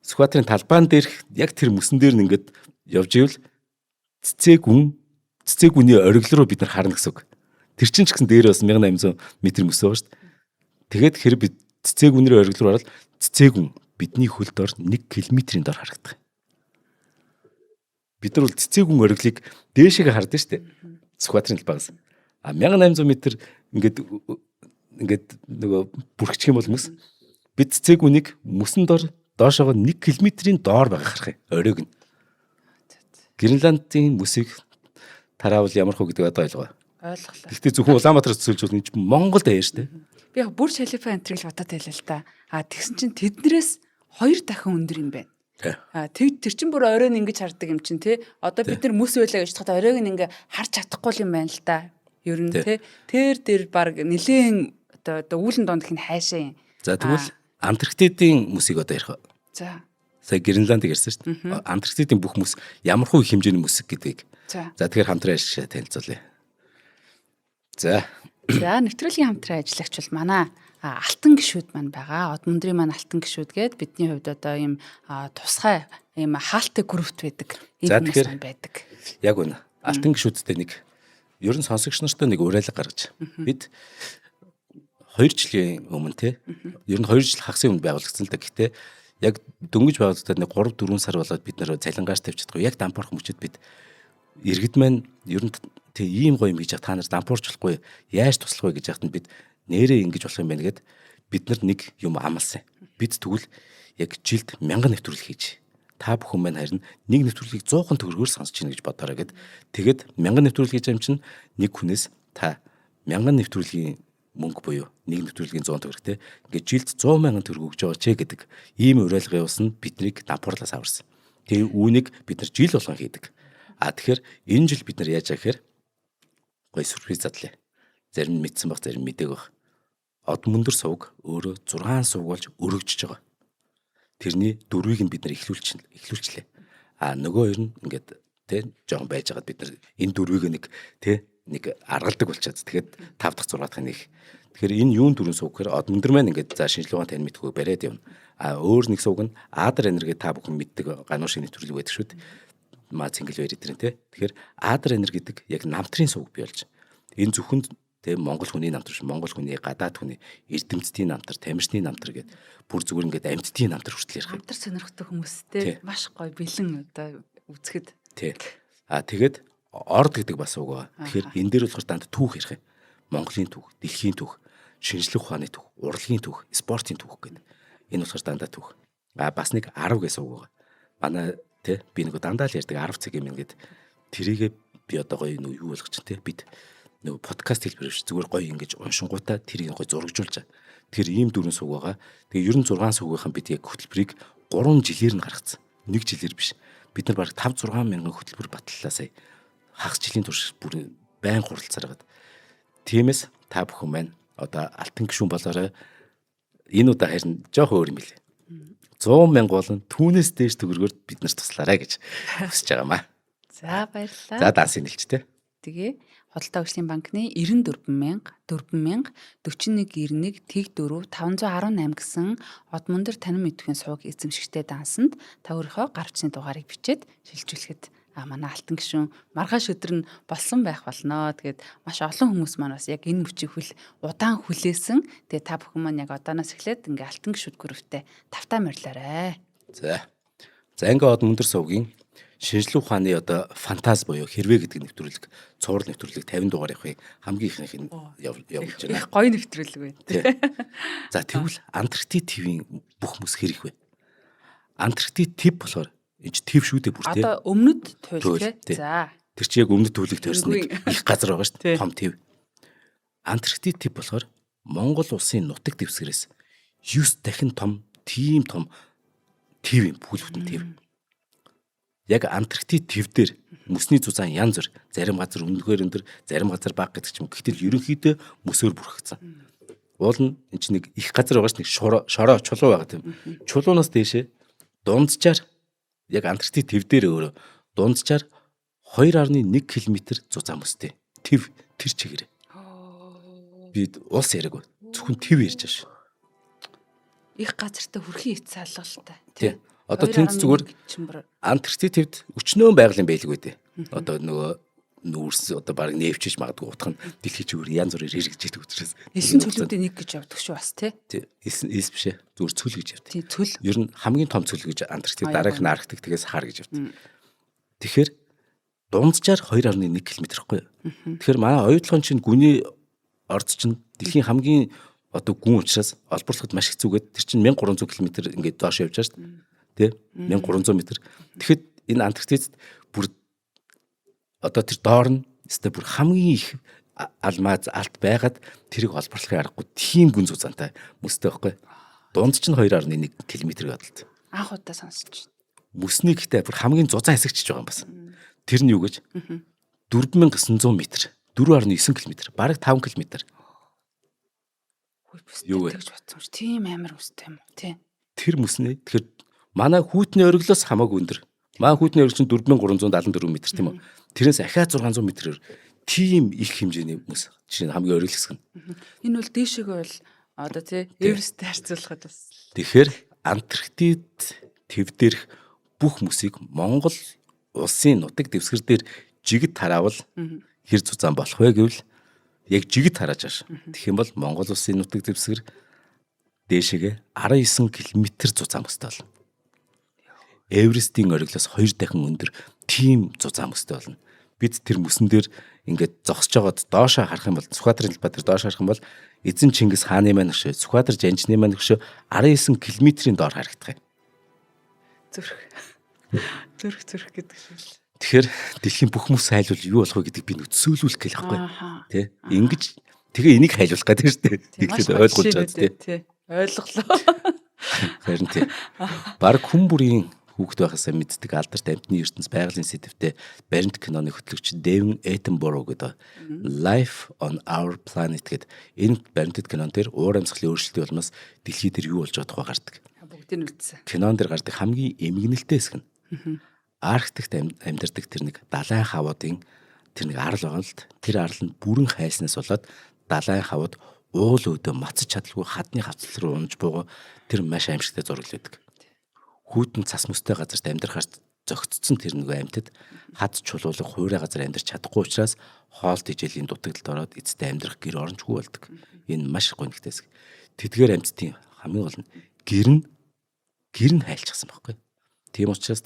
Сүхбаатарын талбайн дээрх яг тэр мөсөн дээр нь ингээд явж ивэл цэцэг үний оргил руу бид нар харна гэсэн үг. Тэр чинь ч гэсэн дээр бас 1800 м мөс байгаа шүү дээ. Тэгээд хэрэг бид цэцэг үнрийн оргил руу ороод цэцэг үн бидний хөл дор 1 км-ийн дор харагдах. Бид нар бол цэцэг үн оргилыг дээшээ хардсан шүү дээ. Сүхбаатарын талбайгаас. 1800 м ингээд нөгөө бүрхчих юм бол мөс бид цэцэг үнийг мөсөн дор доошоо 1 км-ийн доор байгаа харах юм. Оройг нь. Гренландын мөсийг тараавал ямар хөө гэдэг одоо ойлгоо.
Ойлголоо.
Гэхдээ зөвхөн Улаанбаатараас зөвлөж энэ Монголд аяа шүү дээ.
Би яг Бурж Халифа энтрийг л бодоод байлаа л да. Тэгсэн чинь тэднэрээс 2 дахин өндөр юм байна. Тэр чин бүр оройн ингэж хардаг юм чин тий. Одоо бид нар мөс байлаа гэж бодоход оройг нь ингээ харж чадахгүй юм байна л да. Ер нь тий. Тэр баг нилээн одоо үүлэн донд их хайшаа юм.
За тэгвэл Антарктидын мөсийг одоо ярих.
За.
Сая Гренландыг ярьсан шүү дээ. Антарктидын бүх мөс ямар хөө их хэмжээний мөс гэдгийг. За тэгэхээр хамтран ашиг танилцуулъя. За
нэвтрүүлгийн хамтран ажиллагч бол манай алтан гишүүд маань байгаа. Од мөндрийн маань алтан гишүүд гээд бидний хувьд одоо ийм тусгай ийм хаалттай группт байдаг.
Ийм хүмүүс
маань байдаг.
Яг үнэ. Алтан гишүүдтэй нэг ер нь сонсогч нартай нэг уриалга гаргаж. Бид 2 жилийн өмнө те. Ер нь 2 жил хагас өмнө байгуулагдсан л да. Гэхдээ яг дөнгөж байгуулагдаад нэг 3-4 сар болоод бид нэр цалингааш тавьчихдаг. Яг дампуурх мөчөд бид иргэд маань ер нь тэг ийм гоё юм гэж та нар дампуурчлахгүй яаж туслах вэ гэж яхад нь бид нэрээ ингэж болох юм байна гэд бид нар нэг юм амласан. Бид тэгвэл яг жилд 1000 нэвтрүүлэг хийж та бүхэн маань харин нэг нэвтрүүлгийг 100 төгрөгөөр сонсож гин гэж бодоорой гэд тэгээд 1000 нэвтрүүлэг хийж юм чинь нэг хүнээс та 1000 нэвтрүүлгийн мөнгө буюу нэг нэвтрүүлгийн 100 төгрөгтэй ингээд жилд 100,000 төгрөг өгж байгаа ч гэдэг ийм уриалгын ус нь биднийг дампуурлаас аварсан. Тэгээ үүнийг бид нар жил болгон хийдэг. Тэгэхээр энэ жил бид нар яаж яах гэхээр гоё сюрприз задлаа. Зарим нь мэдсэн баг, зарим мэдээг баг. Од мөндөр сувг өөрөө 6 сувг болж өргөжж байгаа. Тэрний дөрвийг нь бид нар эхлүүлчлээ. Нөгөө хоёр нь ингээд тэ жоохон байж байгаад бид нар энэ дөрвийг нэг аргалдаг болчиход. Тэгэхээр 5 дахь 6 дахь нэг. Тэгэхээр энэ юун дөрвөн сувг гэхээр од мөндөр маань ингээд за шинжилгээ тань мэдгүй бариад явна. Өөр нэг сувг нь Адар энерги та бүхэн мэддэг гануу шиг нэвтрүүлэг байдаг шүү дээ. Маа цэнгэл байр эдрэн те. Тэгэхээр Адар энерги гэдэг яг намтрын сувг бий болж. Энэ зөвхөн те Монгол хүний намтар шүү. Монгол хүний гадаад хүний эрдэмтдийн намтар, тамирчны намтар гэдэг бүр зүгээр ингээд амьтдын намтар хүртэл ярих.
Намтар сонирхдаг хүмүүстэй маш гоё бэлэн одоо үзэхэд.
Тий. Тэгээд орд гэдэг бас үг байгаа. Тэгэхээр энэ дээр болохоор данд түүх ярих юм. Монголын түүх, дэлхийн түүх, шинжлэх ухааны түүх, урлагийн түүх, спортын түүх гэдэг. Энэ болохоор дандаа түүх. Бас нэг 10 гэсэн үг байгаа. Манай тэ би нэг дандаа л ярьдаг 10 цаг юм ингээд тэрийгээ би одоо гоё юу болгож чинь тэ бид нэг подкаст хэлбэр биш зүгээр гоё ингэж уншингуудаа тэрийг гоё зурагжуулж. Тэр ийм дөрвөн сувг байгаа. Тэгээ ер нь 6 сувгийнхан бид яг хөтөлбөрийг 3 жилээр нь гаргацсан. 1 жилээр биш. Бид нар баг 5-6 мянган хөтөлбөр батлалаа сая. Хагас жилийн турш бүр байн хуралцараад. Тиймээс та бүхэн маань одоо алтан гишүүн болоорой. Энэ удаа харин жоох өөр юм билээ. 100,000 болон түүнээс дээш төгрөгөөр бид нарт туслаарай гэж хүсэж байгаамаа.
За баярлалаа.
За дансын нэлчтэй.
Тэгээ Худалдаа хөгжлийн банкны 94,000 4,000 4191 тэг 4 518 гэсэн од мундар танин мэдхийн сувг эзэмшигчтэй дансанд та өөрийнхөө гар хүчний дугаарыг бичээд шилжүүлэхэд манай алтан гишүүн маргааш өдөр нь болсон байх болно. Тэгээд маш олон хүмүүс маань бас яг энэ мөчийг удаан хүлээсэн. Тэгээд та бүхэн маань яг одооноос эхлээд ингээ алтан гишүүд гүрвтэй тавтаа морилоорой.
За ингээ од мундар сувгийн шинжлэх ухааны одоо фантаз буюу хэрвээ гэдэг нэвтрүүлэг, цуврал нэвтрүүлэг 50 дугаар явахыг хамгийн ихнийх нь явуулж байна.
Гоё нэвтрүүлэг байна.
За тэгвэл Антарктид ТV-ийн бүх хүмүүс хэрэг вэ? Антарктид ТV болохоор энэ ТV шүү дээ бүр тий.
Одоо өмнөд туйл тий. За.
Тэр чи яг өмнөд төлөг төрсөн их газар байгаа шүү дээ. Том ТV. Антарктид ТV болохоор Монгол улсын нутаг дэвсгэрээс 9 дахин том тийм том ТV бүхэл бүтэн ТV. Яг Антарктид ТV дээр мөсний зузаан янз бүр, зарим газар өндөр, зарим газар бага гэдэг ч юм. Гэтэл ерөнхийдөө мөсөөр бүрхэгцэн. Уул нь энэ чинь нэг их газар байгаа ш нэг шороо чулуу байгаа тийм. Чулуунаас дээшээ дунджаар яг Антарктид ТV дээр өөрөө дунджаар 2.1 км зузаан мөстэй. ТV тэр чигээрээ. Бид улс яриаг зөвхөн ТV ярьж байгаа ш.
Их газартай хүрхийн эц салгалтай.
Тийм. Одоо тэнд зүгээр Антарктид ТV-д өчнөө байгалийн байлгүй дээ. Одоо нөгөө нүүрс одоо баг нээвчиж магадгүй утах нь дэлхий чигээр янз бүрээр хэрэгжиж учраас
элсэн цөлүүдийн нэг гэж явдаг шүү бас тий.
Элс бишээ. Зүгээр цөл гэж явдаг.
Тий цөл.
Ер нь хамгийн том цөл гэж Антарктид дараах нь Арктик тэгээс хар гэж явдаг. Тэгэхээр дунджаар 2.1 км гэхгүй. Тэгэхээр манай оюутлогын чинь гүний орд чинь дэлхийн хамгийн одоо гүн учраас олборлоход маш хэцүүгээд тэр чинь 1300 км ингээд доош явж байгаа шүү дээ. Тэ 1300 м. Тэгэхэд энэ Антарктид бүр одоо тэр доор нь өстой бүр хамгийн их алмаз алт байгаад тэрийг олборлохын аргагүй тийм гүн зузаантай мөстэй байхгүй. Дунд чинь 2.1 км гадалт.
Анх удаа сонсч байна.
Мөсний гэхдээ бүр хамгийн зузаан хэсэгчж байгаа юм бас. Тэр нь юу гэж? 4900 м. 4.9 км. Бараг 5 км.
Юу вэ? Тэгж бодсон ш. Тийм амар мөстэй юм уу? Тий.
Тэр мөснөө тэгэхээр манай хүүтний ориглоос хамаагүй өндөр. Манай хүүтний ориглол чинь 4374 м тийм үү? Тэрнээс ахаа 600 м-ээр тийм их хэмжээний мөс. Жишээ нь хамгийн ориглол хэсэг нь.
Энэ бол дээшээ бол одоо тий Эвересттэй харьцуулахад бас.
Тэгэхээр Антарктид ТV дээрх бүх мөсийг Монгол улсын нутаг дэвсгэр дээр жигд тараавал хэр зузаан болох вэ гэвэл яг жигд тарааж аш. Тэгэх юм бол Монгол улсын нутаг дэвсгэр дээшээгээ 19 км зузаан мөстэй болно. Эверестийн ориглоос 2 дахин өндөр тийм зузаан мөстэй болно. Бид тэр мөсөн дээр ингээд зогсож байгаад доошоо харах юм бол Сүхбаатарын талбай дээр доош харах юм бол эзэн Чингис хааны маань хөшөө, Сүхбаатар жанжны маань хөшөө 19 км-ийн доор харагдах юм.
Зүрх гэдэг шиг.
Тэгэхээр дэлхийн бүх мөс хайлвал юу болох вэ гэдэг би төсөөлүүлэх гээл байхгүй. Тэ? Ингэж тэгээ энийг хайлуулах гэдэг шүү дээ. Тэгэхэд ойлгуулж байгаа тий.
Ойлголоо.
Харин тий. Бараг хүн бүрийн хүүхэд байхасаа мэддэг алдарт амьтны ертөнц байгалийн сэдвтэ баримт киноны хөтлөгч Дэвин Эйтенборо гэдэг Life on Our Planet гэдэг энэ баримтат кинон дээр уур амьсгалын өөрчлөлтийн улмаас дэлхий дээр юу болж байгаа тухай гардаг.
Бүгдийг нь үлдсэн.
Кинон дээр гардаг хамгийн эмгэнэлтэй хэсэг нь Арктикт амьдардаг тэр нэг далайн хавуудын тэр нэг арал байгаа л тэр арал нь бүрэн хайснаас болоод далайн хавууд уул өдөө мацаж чадалгүй хадны хавцал руу унж буугаа тэр маш аимшигтай зураглал байдаг. Хүүтэн цас мөстэй газарт амьдрахаар зөгцсөн тэр нөгөө амьтад хад чулуулга хуурай газар амьдрч чадахгүй учраас хоолт ижээлийн дутагдлалд ороод эцэстээ амьдрах гэр орончгүй болдог. Энэ маш гонигтай хэсэг. Тэдгээр амьтдын хамгийн гол нь гэр нь хайлчихсан байхгүй. Тийм учраас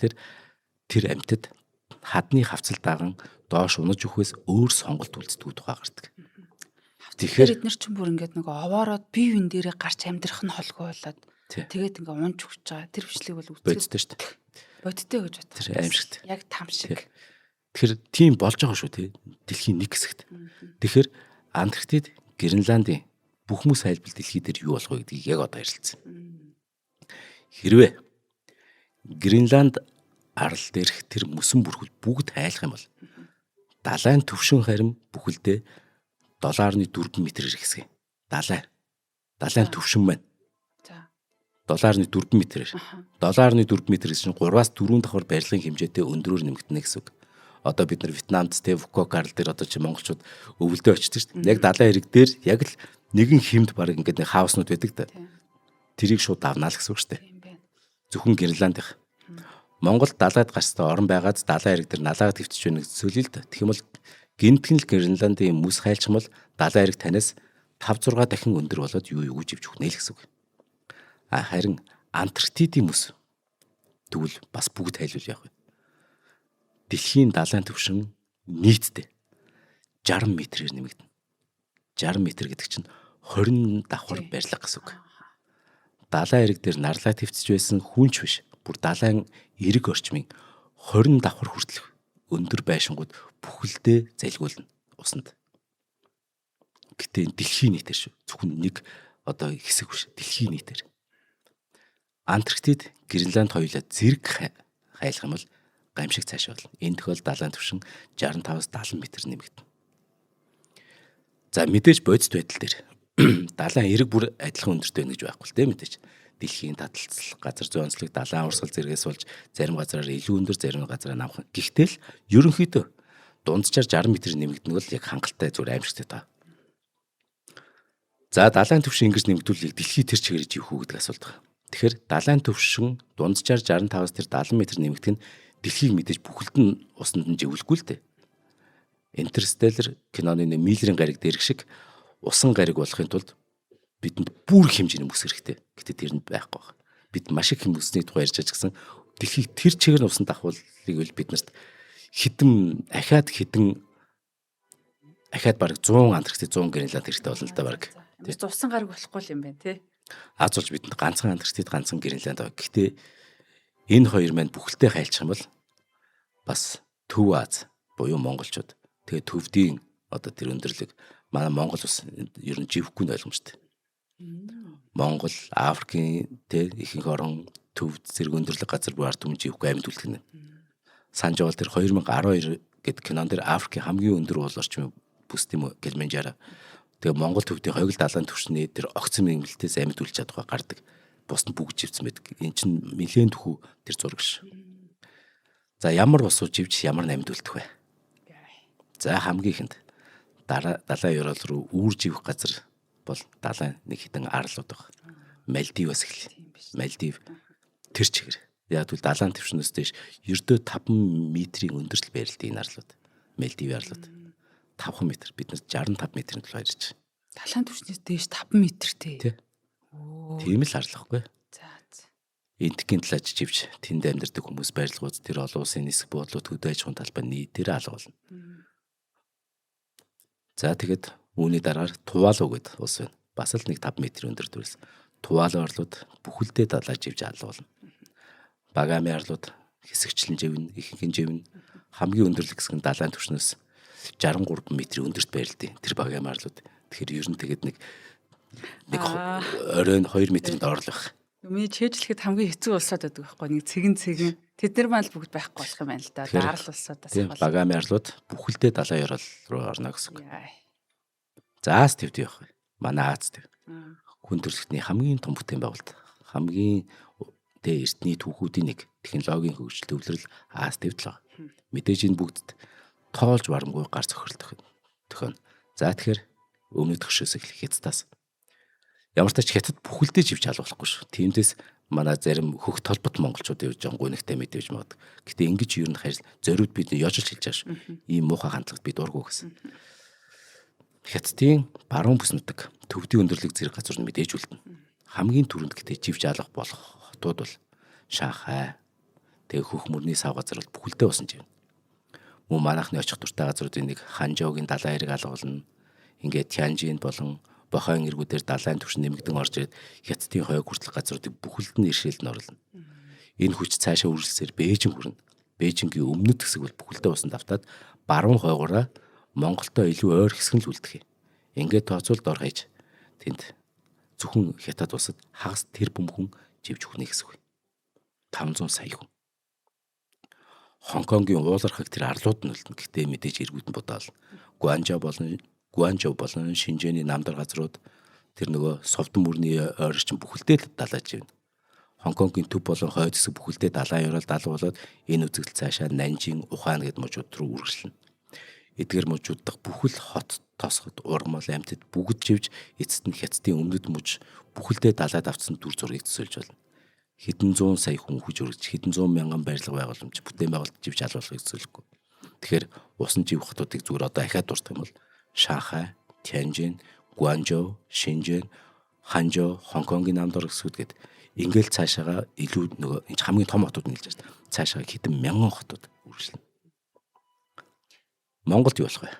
тэр амьтад хадны хавцал даган доош унаж өгөхөөс өөр сонголт үлддэг тухай гардаг.
Тэгэхээр эднэр чинь бүр ингээд нөгөө овоороод бие биен дээрээ гарч амьдрах нь холгүй болоод тэгээд ингээ унж өгч байгаа. Тэр бичлэг бол
бодтой шүү дээ.
Бодтой гэж боддог.
Тэр аимшигт.
Яг там шиг.
Тэгэхээр тийм болж байгаа шүү тий. Дэлхийн нэг хэсэгт. Тэгэхээр Антарктид, Гренландын бүх мөс хайлбал дэлхий дээр юу болох вэ гэдгийг яг одоо ярилцсан. Хэрвээ Гренланд арал дээрх тэр мөсөн бүрхүүл бүгд хайлах юм бол далайн төвшин харин бүхэлдээ 7.4 м-ээр хэсэг. далайн төвшин маань
За.
7.4 м-ээр. 7.4 м гэсэн чинь 3-аас 4 давхар барилгын хэмжээтэй өндрөөр нэмэгдэнэ гэсэн үг. Одоо бид нар Вьетнамд Фуко Карл дээр одоо чи монголчууд өвөлдөө очиж шүү дээ. Яг далайн эрэг дээр яг л нэгэн хэмд баг ингээд нэг хауснууд байдаг да. Тэрийг шууд давнаа л гэсэн үг шүү дээ.
Тийм байна.
Зөвхөн Гренландынх. Монголд далайд гарстай орон байгаад далайн эрэг дээр налаад твтэж байна гэж зүйлээ л да. Тэгэх юм бол гинтгэн л Гренландын мөс хайлчмал далайн эрэг танаас 5-6 дахин өндөр болоод юу живж өгнэ л гэсэн үг. Харин Антарктидын мөс тэгвэл бас бүгд хайлвал яах вэ? Дэлхийн далайн түвшин нийтдээ 60 м-ээр нэмэгдэнэ. 60 м гэдэг чинь 20 давхар барилга гэсэн үг. Далайн эрэг дээр нарлаа твцэж байсан хүн ч биш. Бүр далайн эрэг орчмын 20 давхар хүртэл өндөр байшингууд бүхэлдээ залгиулна усанд. Гэтэ дэлхийн нийтээр шүү. Зөвхөн нэг одоо хэсэг биш. Дэлхийн нийтээр. Антарктид, Гренланд хоёулаа зэрэг хайлах юм бол гамшиг цааш болно. Энэ тохиолдолд далайн түвшин 65-аас 70 м нэмэгдэнэ. За мэдээж бодит байдал дээр далайн эрэг бүр адилхан өндөртэй байна гэж байхгүй л дээ мэдээж. Дэлхийн таталцал, газар зүйн онцлог, далайн урсгал зэрэгээс болж зарим газараар илүү өндөр, зарим газараа намхан. Гэхдээ л ерөнхийдөө дунджаар 60 м нэмэгдэнэ бол яг хангалттай зүгээр аимшигтай таа. За далайн түвшин ингэж нэмэгдүүлэх дэлхий тэр чигээр живэх үү гэдэг асуулт байна. Тэгэхээр далайн түвшин дунджаар 65-аас тэр 70 м нэмэгдэх нь дэлхийг мэдээж бүхэлд нь усанд нь живүүлэхгүй л дээ. Интерстеллар киноны Миллерийн гариг дээрх шиг усан гариг болохын тулд бидэнд бүр хэмжээний мөс хэрэгтэй. Гэтэ тэр нь байхгүй байна. Бид маш их мөсний тухай ярьж байгаа гэсэн дэлхийг тэр чигээр нь усанд ахуулыг бол биднэрт ахаад бараг 100 Антарктид 100 Гренланд хэрэгтэй болно л да бараг.
Бид усан гараг болохгүй юм байна тий.
Аз болж бидэнд ганцхан Антарктид ганцхан Гренланд байгаа. Гэхдээ энэ хоёр маань бүхэлдээ хайлчих юм бол бас Төв Аз буюу монголчууд тэгээ төвдийн одоо тэр өндөрлөг манай Монгол ус ер нь живхгүй нь ойлгомжтой. Монгол, Африкийн тэ ихэнх орон төвд зэрэг өндөрлөг газар бүр ард түмэн живхгүй амьд үлдгэнэ. Санаж байгаа тэр 2012 гэдэг кинон дээр Африкийн хамгийн өндөр уул орчмын бүс тийм үү Килиманжаро. Тэгээ Монгол төвдийн хойгол далайн түвшний тэр огцон мэнгэлтээс амьд үлж чадах гардаг. Бус нь бүгд живсэн байдаг. Энд чинь нэлээд төхөө тэр зураг ш. За ямар усуу живж ямар амьд үлдэх вэ? За хамгийн ихэнд далайн ёроол руу үүр живэх газар бол далайн нэг хитэн арлууд байна. Мальдиваас эхэлнэ. Мальдив тэр чигээр. Яг л далайн түвшнээс дэш ердөө 5 м-ийн өндөртөл байрлалтай энэ арлууд. Мальдив арлууд. 5 м бид нар 65 м-ийн төлөө ярьж байна.
Далайн түвшнээс дээш 5 м тий.
Тийм л арлахгүй.
За.
Энтхийн талаач живж тэнд амьдардаг хүмүүс байрлалууд тэр олон улсын нисэх буудлууд хөдөө аж ахуйн талбай нийтээр алга болно. За тэгэд үүний дараагаар Тувалу гэдэг улс байна. Бас л нэг 5 м өндөр төрөлс. Тувалу арлууд бүхэлдээ далай живж алга болно. Багами арлууд хэсэгчлэн живнэ, ихэнхэн живнэ. Хамгийн өндөрлөг хэсэг нь далайн түвшнээс 63 м өндөрт байрлалтай. Тэр багами арлууд. Тэгэхээр ер нь тэгээд нэг оройн 2 м-д орлох.
Миний чэйжлэхэд хамгийн хэцүү улсууд байдаг байхгүй нэг цэгэн. Тэд нар маань л бүгд байхгүй болох юм байна л да. Арал улсуудаас
бол. Багами арлууд бүхэлдээ далайн ёроол руу орно гэсэн үг. За Аз твд явах вэ? Манай Аз төв. Хүн төрөлхтний хамгийн том бүтээн байгуулалт. Хамгийн эртний түүхүүдийн нэг технологийн хөгжил төвлөрөл Аз твд л байгаа. Мэдээж энэ бүгдд тоолж барамгүй гар цохиролдох төхөн. За тэгэхээр өмнөд хөшөөс эхлэх Хятадаас. Ямар ч тач Хятад бүхэлдээ живж алуулахгүй шүү. Тиймдээс манай зарим хөх толбот монголчууд явж байгаа гүнэгтэй мэдээж магад. Гэтэ ингэж юу н хайр зориуд бид яж хэлж байгаа шүү. Ийм муухай хандлагад бид дургу гэсэн. Хятадын баруун бүс нутаг төвдийн өндөрлөг зэрэг газар нь мэдээж үлдэнэ. Хамгийн түрүүнд гэтээ живж алах болох хотууд бол Шанхай. Тэгээ хөх мөрний сав газар бол бүхэлдээ усан живнэ. Мөн манайхны очих дуртай газруудын нэг Ханчжоугийн далайн эрэг алга болно. Ингээд Тяньжин болон Бохойн эргүүдээр далайн түвшин нэмэгдэн орж ирээд Хятадын хойг хүртэл газруудыг бүхэлд нь иршээлд нь оруулна. Энэ хүч цаашаа үргэлжлэхээр Бээжин хүрнэ. Бээжингийн өмнөд хэсэг бол бүхэлдээ усан давтаад баруун хойгоороо Монголтой илүү ойр хэсэг нь л үлдэх юм. Ингээд тооцоолд ор хаяж тэнд зөвхөн Хятад улсад хагас тэр бөмбөн живж өгнө гэсэн үг. 500 сая хүн. Хонконгийн уулархаг тэр арлууд нь үлдэнэ. Гэхдээ мэдээж эргүүд нь бодоол. Гуанчжоу болон Шинжээний намдар газрууд тэр нөгөө Совдон мөрний ойр чинь бүхэлдээ далайж байна. Хонконгийн төв болон хойд хэсэг бүхэлдээ далайн ёроол далуу болоод энэ үзэгдэл цаашаа Нанжин, Ухаан гэд мужууд руу үргэлжлэнэ. Эдгээр мужууд дахь бүхэл хот, тосгод, ургамал, амьтад бүгд живж эцэст нь хятадын өмнөд муж бүхэлдээ далайд авцсан дүр зургийг төсөөлж байна. Хэдэн зуун сая хүн хүж өргөж, хэдэн зуун мянган барилга байгууламж бүтээн байгуулалт живж алуулахыг төсөөлөхгүй. Тэгэхээр усан жив хотуудыг зүгээр одоо ахаад дурдах юм бол Шанхай, Тяньжин, Гуанчжоу, Шинжэн, Ханчжоу, Хонконгийн намд оргисгүүд гээд ингээл цаашаага илүү нөгөө хамгийн том хотууд нэлж байна. Цаашаага хэдэн мянган хотууд үргэлжлэнэ. Монголд юу болох вэ?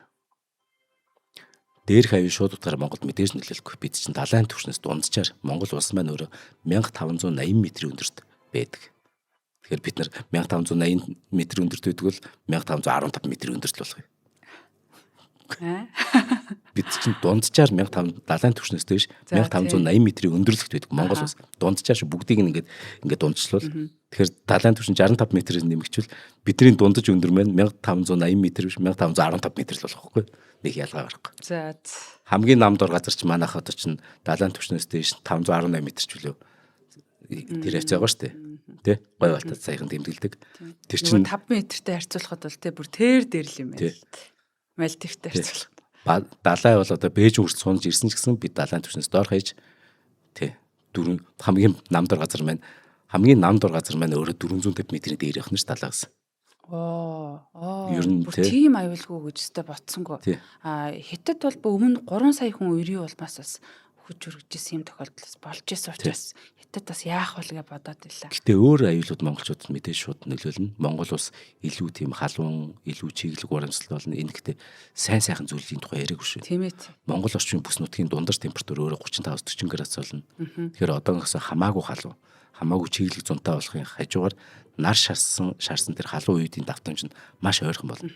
Дээрх аюул шууд утгаараа Монголд мэдээж нөлөөлөхгүй. Бид чинь далайн түвшнээс дунджаар Монгол улс маань өөрөө 1580 м өндөрт байдаг. Тэгэхээр бид нар 1580 м өндөрт байдаг бол 1515 м өндөрт л болох юм. Бид чинь дунджаар 1500 далайн түвшнээс дээш 1580 м өндөрлөгт байдаг Монгол улс. Дунджаар шиг бүгдийг ингээд дундчлуул. Тэгэхээр далайн түвшин 65 м-ээс нэмэгчвэл бидний дундаж өндөр маань 1580 м биш 1515 м л болох байхгүй. Нэг ялгаа гарахгүй.
За.
Хамгийн намдор газар ч манайх одоо чинь далайн түвшнээс дээш 518 м ч үлээ. Тэр хавц байгаа шүү дээ. Тэ? Гой балтад саяхан тэмдэглэдэг. Тэр чинь
5 м-тэй харьцуулахад бол тэ бүр дээр л юм байна. Мальдивтэй харьцуулахад.
Далай бол одоо Бээжин хүрт сунж ирсэн ч гэсэн бид далайн түвшнээс доор хаяж тэ дөрөв хамгийн намдор газар маань өөрөө 450 м-ийн дээр явах нь ш далаагаас. Ер нь
тийм аюулгүй гэж өстэй ботсонгүй. Хятад бол өмнө 3 сая хүн өрийн улмаас бас хүч өргөжсэн юм тохиолдол болж исэн учраас хятад бас яах вэ гэж бодоод байлаа.
Гэтэ өөр аюулууд монголчуудад мэдээж шууд нөлөөлнө. Монгол улс илүү тийм халуун, илүү чиглэг урамсгал болно. Энэ гэхдээ сайн сайхан зүйлийн тухай яриаггүй шүү.
Тийм ээ.
Монгол орчин бүс нутгийн дундарч температур өөрөө 35-40 градус болно. Тэгэхээр одоогоос хамаагүй халуун, хамаагүй чиглэг зунтаа болохын хажуугаар нар шарсан тэр халуун үеийн давтамж нь маш ойрхон болно.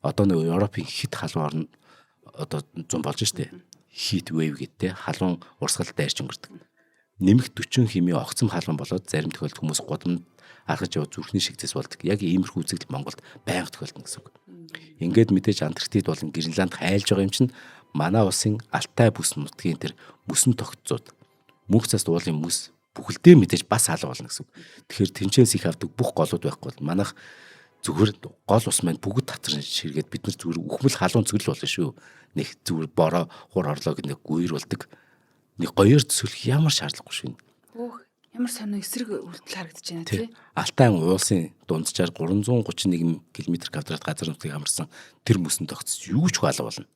Одоо нэг Европын хит халуун орн одоо зун болж штэ. Heat wave гэдэг халуун урсгал дайрч өнгөрдөг. Нэмэх 40 хэмээн огцом халуун болоод зарим тохиолдолд хүмүүс гудамд аргаж яваад зүрхний шигцэс болдог. Яг иймэрхүү үзэгдэл Монголд байнга тохиолдно гэсэн үг. Ингээд мэдээж Антарктид болон Гренланд хайлж байгаа юм чинь манай улсын Алтай бүс нутгийн тэр мөсөн тогтцоод мөнх цас уулын мөс бүхэлдээ мэдээж бас халуун болно гэсэн үг. Тэгэхээр тэнцэнс их авдаг бүх голууд байхгүй бол манайх зүгээр гол ус маань бүгд татвар ширгээд бид нар зүгээр үхмэл халуун цэглэл болно шүү. Нэг зүгээр бороо хур орлоо гэх нэг гүйр болдог. Нэг гоёор төсөөлөх ямар шаардлагагүй шүү.
Ямар сонио эсрэг үйлдэл харагдаж байна тий.
Алтай уулсын дунджаар 331 км² газар нутгийг хамарсан тэр мөсөн тогтц юу ч хаалга болно.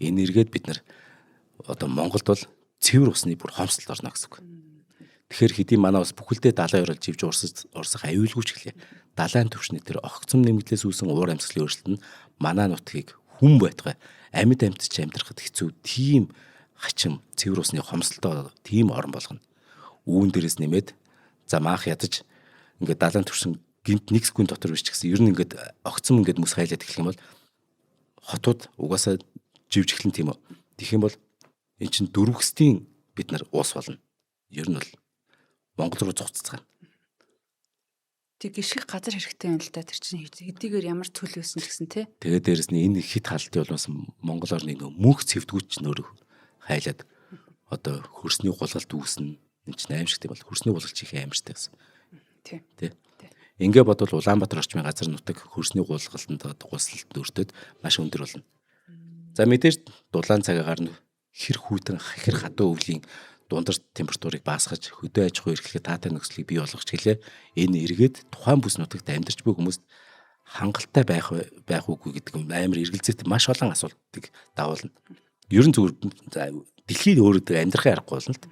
Энэ эргээд бид нар одоо Монголд бол цэвэр усны бүр хомсдолд орно гэсэн үг. Тэгэхээр хэдийн манай бас бүхэлдээ далайн орол живж урсах аюулгүй ч гэлээ. Далайн түвшний тэр огцом нэмэгдлээс үүсэн уур амьсгалын өөрчлөлт нь манай нутгийг хүн байтугай амьд амьтч амьдрахад хэцүү тийм хачим цэвэр усны хомсдолтой тийм орн болгоно. Үүн дээрээс нэмээд за маах ядаж ингээд далайн түвшин гинт нэг секунд дотор биш ч гэсэн ер нь ингээд огцом ингээд мөс хайлаад эхлэх юм бол хотууд угаасаа живж эхлэн тийм үү. Тэгэх юм бол эн чин дөрвөсдийн бид нар уус болно. Ер нь бол Монгол руу зугццгаана.
Тэг гიშгэх газар хэрэгтэй юм л да тэр чинь хэдийгээр ямар цөл байсан ч гэсэн тий.
Тэгээд дээрэс нь энэ хит халтын болоос Монгол орны мөнх цэвдгүүч нөр хайлаад одоо хөрсний гулгалт үүснэ. Энд чинь аимшигтэй бол хөрсний гулгалт их аимшигтэй гэсэн. Тий. Ингээ бодвол Улаанбаатар орчмын газар нутаг хөрсний гулгалтанд гуслалт өртөд маш өндөр болно. За мэдээж дулаан цагаагаар нь хэр хүйтэн хахир хатуу өвлийн дундар температурыг баасгаж хөдөө аж ахуй эрхлэх таатай нөхцөлийг бий болгож гэлээ. Энэ эргээд тухайн бүс нутагт амьдарч буй хүмүүст хангалттай байх үгүй гэдэг амар эргэлзээтэй маш олон асуудлыг давуулна. Ер нь зүгээр дэлхийн өөрөдөө амьдрахын аргагүй болно л.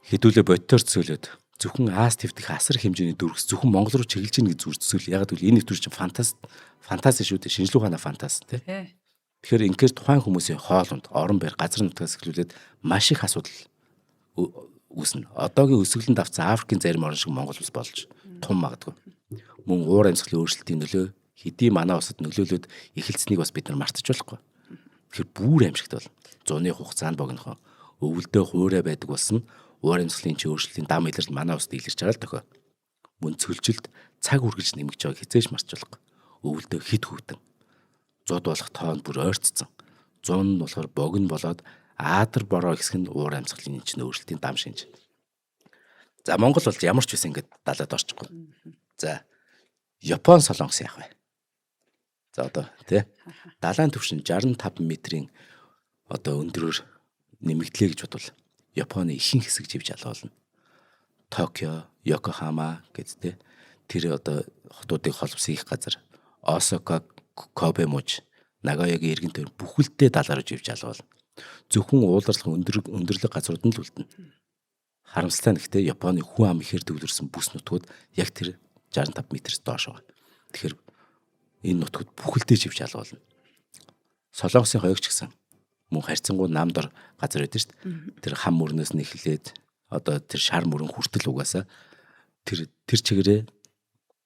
Хэдүүлээ бодтоор төсөөлөд зөвхөн Аз твдэх асар хэмжээний дөрвс зөвхөн Монгол руу чиглэж ийн гэж зүгээр төсөөл. Яг гэвэл энэ төр чинь фантаст шүү дээ. Шинжлэх ухааны фантаст тий. Тэгэхээр ингээр тухайн хүмүүсийн хоолунд орон байр газар нутгаас эхлүүлээд маш их асуудал үүснэ. Одоогийн өсөглөнд авсан Африкийн зарим орн шиг Монгол улс болж тун магадгүй. Мөн уур амьсгалын өөрчлөлтийн нөлөө хэдий манай улсад нөлөөлөд эхэлсэнийг бас бид нар мартаж болохгүй. Тэгэхээр бүр аимшигт бол зуны хугацаанд богинохон өвөлдөө хуурай байдаг болсон уур амьсгалын өөрчлөлийн дам илэрч манай улсад илэрч байгаа л дохой. Мөн цөлжилт цаг үргэлж нэмэгч байгааг хизээж марч болохгүй. Өвөлдөө хит хүүтэн. Зуд болох тоон бүр ойрцсон. 100 нь болохоор богино болоод Аадар бороо хэсэг нь уур амьсгалын чинь өөрчлөлтийн дам шинж. За Монгол бол ямар ч үсэн ингээд далаад орчихгүй. За Япон солонгос яах вэ? За одоо тий далайн түвшин 65 метрийн одоо өндрөөр нэмэгдлээ гэж бодвол Японы ихэнх хэсэг живж алуулна. Токио, Йокохама гэдэг тэр одоо хотуудыг холбосон их газар, Осака, Кобе муж, Нагаягийн иргэн тойрон бүхэлдээ далаараа живж алуулна. Зөвхөн уулзлах өндөрлөг газрууд нь л үлдэнэ. Харамсалтай нь гэхдээ Японы хүн ам ихээр төвлөрсөн бүс нутгууд яг тэр 65 метрээс доош байгаа. Тэгэхээр энэ нутгууд бүхэлдээ живж алуулна. Солонгосын хоёрч гэсэн мөн харьцангуй намдор газар байдаг шүү дээ. Тэр хам мөрнөөс нь эхлээд одоо тэр шар мөрөн хүртэл угаасаа тэр чигээрээ